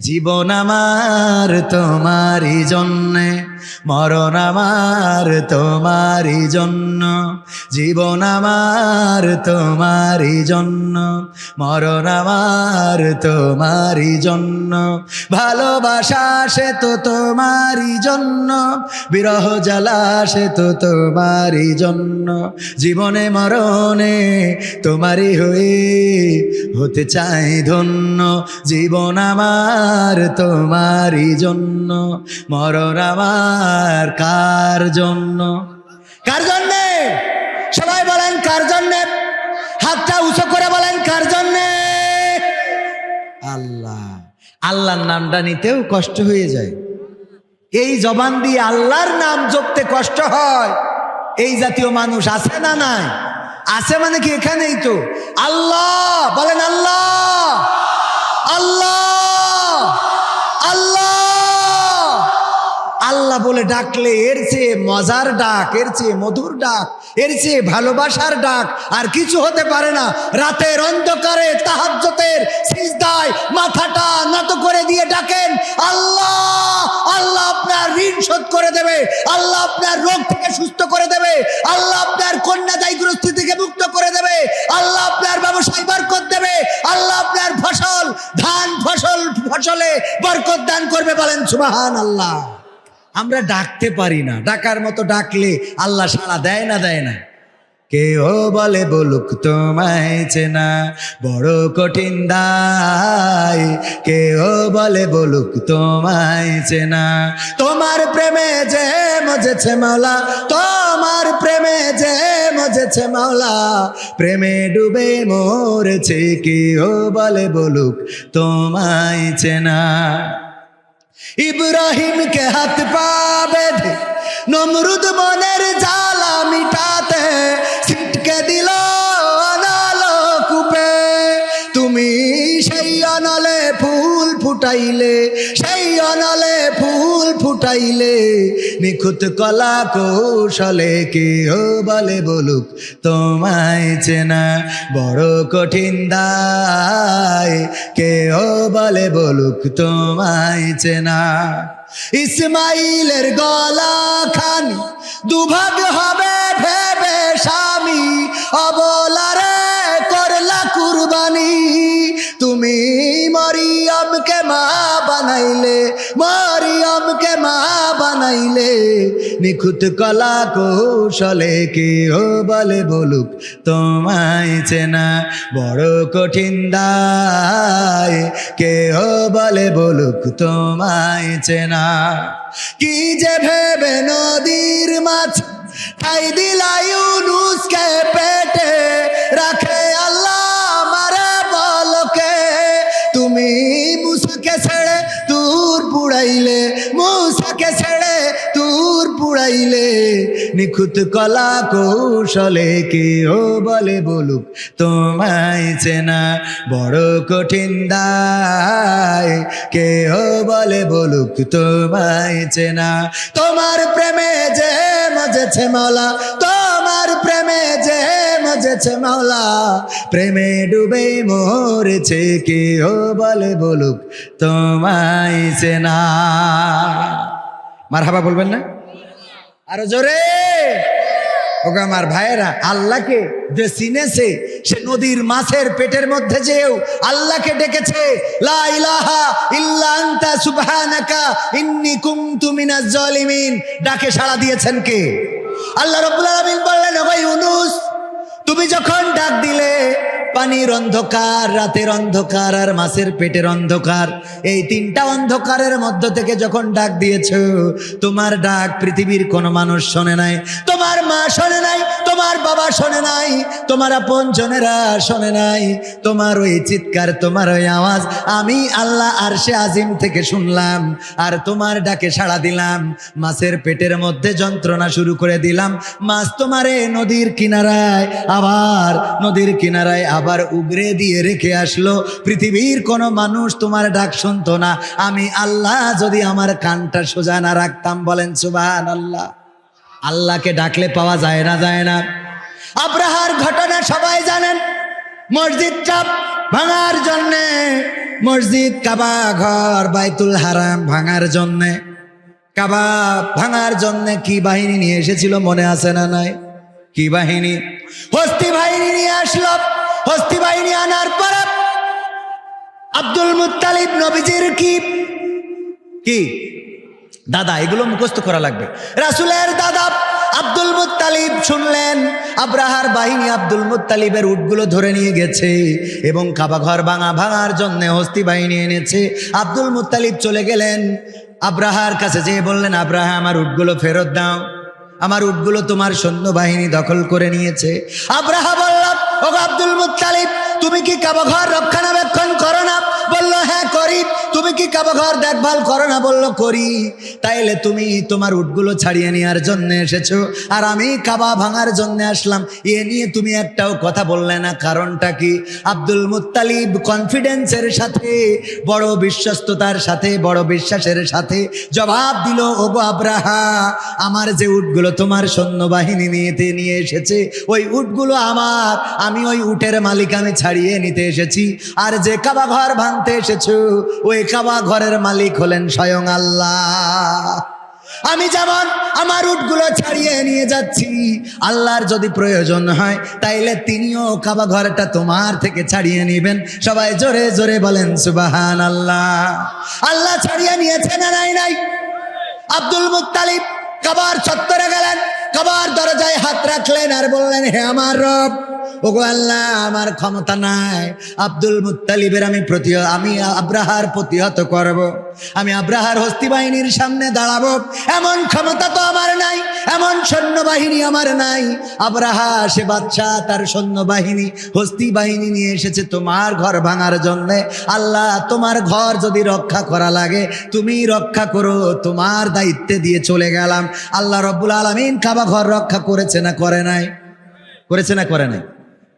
S1: জীবন আমার তোমারই জন্যে, মরণ আমার তোমারই জন্য। জীবন আমার তোমারই জন্য, মরণ আমার তোমারই জন্য। ভালোবাসা সে তো তোমারই জন্য, বিরহ জ্বালা সে তো তোমারই জন্য। জীবনে মরণে তোমারই হয়ে হতে চাই ধন্য। জীবন আমার তোমারই জন্য, মরণ আমার কার জন্য? কার জন্যে? সবাই বলেন কার জন্যে? হাতটা উঁচু করে বলেন কার জন্যে? আল্লাহ। আল্লাহর নামটা নিতেও কষ্ট হয়ে যায়, এই জবান দিয়ে আল্লাহর নাম জপতে কষ্ট হয়। এই জাতীয় মানুষ আছে না নাই? আছে মানে কি এখানেই তো। আল্লাহ বলেন, আল্লাহ আল্লাহ আল্লাহ আল্লাহ বলে ডাকলে এর চেয়ে মজার ডাক, এর চেয়ে মধুর ডাক, এর চেয়ে ভালোবাসার ডাক আর কিছু হতে পারে না। রাতের অন্ধকারে তাহাজ্জুদের সিজদায় মাথাটা নত করে দিয়ে ডাকেন আল্লাহ। আল্লাহ আপনার ঋণ শোধ করে দেবে, আল্লাহ আপনার রোগ থেকে সুস্থ করে দেবে, আল্লাহ আপনার কন্যাদায়গ্রস্তি থেকে মুক্ত করে দেবে, আল্লাহ আপনার ব্যবসায় বরকত দেবে, আল্লাহ আপনার ফসল ধান ফসলে বরকত দান করবে। বলেন সুবহানাল্লাহ। আমরা ডাকতে পারি না, ডাকার মতো ডাকলে আল্লাহ সাড়া দেয় না, দেয় না। কেউ বলে বলুক তোমায় চেনা বড় কঠিন দায়, কেউ বলে বলুক তোমায় চেনা। তোমার প্রেমে যে মজেছে মাওলা, তোমার প্রেমে যে মজেছে মাওলা, প্রেমে ডুবে মরেছে। কেউ বলে বলুক তোমায় চেনা। ইব্রাহিমকে হাত পা বেঁধে নমরুদ মনের জ্বালা মিটাতে ছিটকে দিল নলকূপে। তুমি সেই অনলে ফুল ফুটাইলে, সেই অনলে ফুল ফুটাইলে, নিখুঁত কলা কৌশলে। কেউ বলে বলুক তোমায় চেনা বড় কঠিন দায়, কেউ বলে বলুক তোমায় চেনা। ইসমাইলের গলা খানি দুভাগ হবে ভেবে স্বামী, অবলারে করলা কুরবানি। তুমি মরিয়া মরিয়মকে মা বানাইলে, মরিয়মকে মা বানাইলে, নিখুঁত কলা কৌশলে কেহ বলে বলুক তোমায় চেনা বড় কঠিন দায়, কেহ বলে বলুক তোমায় চেনা। কি যে ভেবে নদীর মাছ ঠাই দিলা ইউনুসকে পেটে, রাখে আল্লাহ আমারে বলকে, তুমি মুসাকে ছেড়ে দূর পুড়াইলে, মুসাকে ছেড়ে দূর পুড়াইলে, নিখুঁত কলা কৌশলে কেহ বলে বলুক তোমায় চেনা বড় কঠিন দায়, কেহ বলে বলুক তোমায় চেনা। তোমার প্রেমে যে মজেছে মাওলা, তোমার প্রেমে যে মজেছে মাওলা, প্রেমে ডুবে মরেছে কেহ বলে বলুক তোমায় চেনা। মারহাবা বলবেন না? আরো জোরে। ওগো আমার ভাইয়েরা, আল্লাহকে যে চিনেছে সে নদীর মাছের পেটের মধ্যে যেও আল্লাহকে ডেকেছে, লা ইলাহা ইল্লা আনতা সুবহানাকা ইন্নী কুনতু মিনাজ জালিমিন। ডাকে সাড়া দিয়েছেন কে? আল্লাহ রাব্বুল আলামিন বললেন, ওগো ইউনুস, তুমি যখন ডাক দিলে, পানির অন্ধকার, রাতের অন্ধকার আর মাছের পেটের অন্ধকার, এই তিনটা অন্ধকারের মধ্য থেকে যখন ডাক দিয়েছ, তোমার ডাক পৃথিবীর কোনো মানুষ শোনে নাই, তোমার মা শোনে নাই, তোমার বাবা শোনে নাই, তোমার আপনজনেরা শোনে নাই, তোমার ওই চিৎকার, তোমার ওই আওয়াজ আমি আল্লাহ আরশে আজিম থেকে শুনলাম, আর তোমার ডাকে সাড়া দিলাম, মাছের পেটের মধ্যে যন্ত্রণা শুরু করে দিলাম, মাছ তোমারে নদীর কিনারায়, আবার নদীর কিনারায় আবার উগরে দিয়ে রেখে আসলো। পৃথিবীর কোন মানুষ তোমার ডাক শুনতো না, আমি আল্লাহ যদি আমার কানটা সোজা না রাখতাম। বলেন সুবহানাল্লাহ। আল্লাহকে ডাকলে পাওয়া যায় না, যায় না? আব্রাহার ঘটনা সবাই জানেন। মসজিদটা ভাঙার জন্যে, মসজিদ কাবা ঘর বাইতুল হারাম ভাঙার জন্যে, কাবা ভাঙার জন্যে কি বাহিনী নিয়ে এসেছিল মনে আছে না নাই? কি বাহিনী? হস্তি বাহিনী নিয়ে আসলো। হস্তি বাহিনী আনার পর আব্দুল মুত্তালিব নবীজির কি দাদা, এগুলো মুখস্থ করা লাগবে। রাসূলের দাদা আব্দুল মুত্তালিব শুনলেন আব্রাহার বাহিনী আব্দুল মুত্তালিবের উটগুলো ধরে নিয়ে গেছে এবং কাবা ঘর ভাঙার জন্য হস্তি বাহিনী এনেছে। আব্দুল মুত্তালিব চলে গেলেন আব্রাহার কাছে, যেয়ে বললেন, আব্রাহা, আমার উটগুলো ফেরত দাও, আমার উটগুলো তোমার সৈন্যবাহিনী দখল করে নিয়েছে। আব্রাহা বলল, ও আব্দুল মুত্তালিব, তুমি কি কাবা ঘর রক্ষণাবেক্ষণ করো না? বলল, হ্যাঁ করি। তুমি কি কাবা ঘর দেখভাল করো না? বলল, করি। তাইলে তুমি তোমার উটগুলো ছাড়িয়ে নেওয়ার জন্য এসেছো, আর আমি কাবা ভাঙার জন্য আসলাম, এ নিয়ে তুমি একটাও কথা বললে না, কারণটা কি? আব্দুল মুত্তালিব কনফিডেন্সের সাথে, বড় বিশ্বস্ততার সাথে, বড় বিশ্বাসের সাথে জবাব দিল, ওগো আব্রাহা, আমার যে উটগুলো তোমার সৈন্যবাহিনী নিয়ে এসেছে, ওই উটগুলো আমার, আমি ওই উটের মালিক, আমি ছাড়িয়ে নিতে এসেছি। আর যে কাবা ঘর ভাঙতে এসেছো, ওই কাবা ঘরের মালিক হলেন স্বয়ং আল্লাহ। আমি যেমন আমার উটগুলো ছাড়িয়ে নিয়ে যাচ্ছি, আল্লাহর যদি প্রয়োজন হয় তাইলে তিনিও কাবা ঘরটা তোমার থেকে ছাড়িয়ে নেবেন। সবাই জোরে জোরে বলেন সুবহানাল্লাহ। আল্লাহ ছাড়িয়ে নিয়েছে না নাই? আব্দুল মুত্তালিব কাবার চত্বরে গেলেন, কাবার দরজায় হাত রাখলেন আর বললেন, হে আমার রব, ওগো আল্লাহ, আমার ক্ষমতা নাই, আব্দুল মুত্তালিবের আমি আব্রাহার প্রতিহত করব, আমি আব্রাহার হস্তি বাহিনীর সামনে দাঁড়াবো, এমন ক্ষমতা তো আমার নাই, এমন সৈন্যবাহিনী আমার নাই। আব্রাহা সে বাদশা, তার সৈন্যবাহিনী হস্তি বাহিনী নিয়ে এসেছে তোমার ঘর ভাঙার জন্য। আল্লাহ, তোমার ঘর যদি রক্ষা করা লাগে তুমি রক্ষা করো, তোমার দায়িত্বে দিয়ে চলে গেলাম। আল্লাহ রব্বুল আলামিন কাবা ঘর রক্ষা করেছে না করে নাই? করেছে না করে নাই?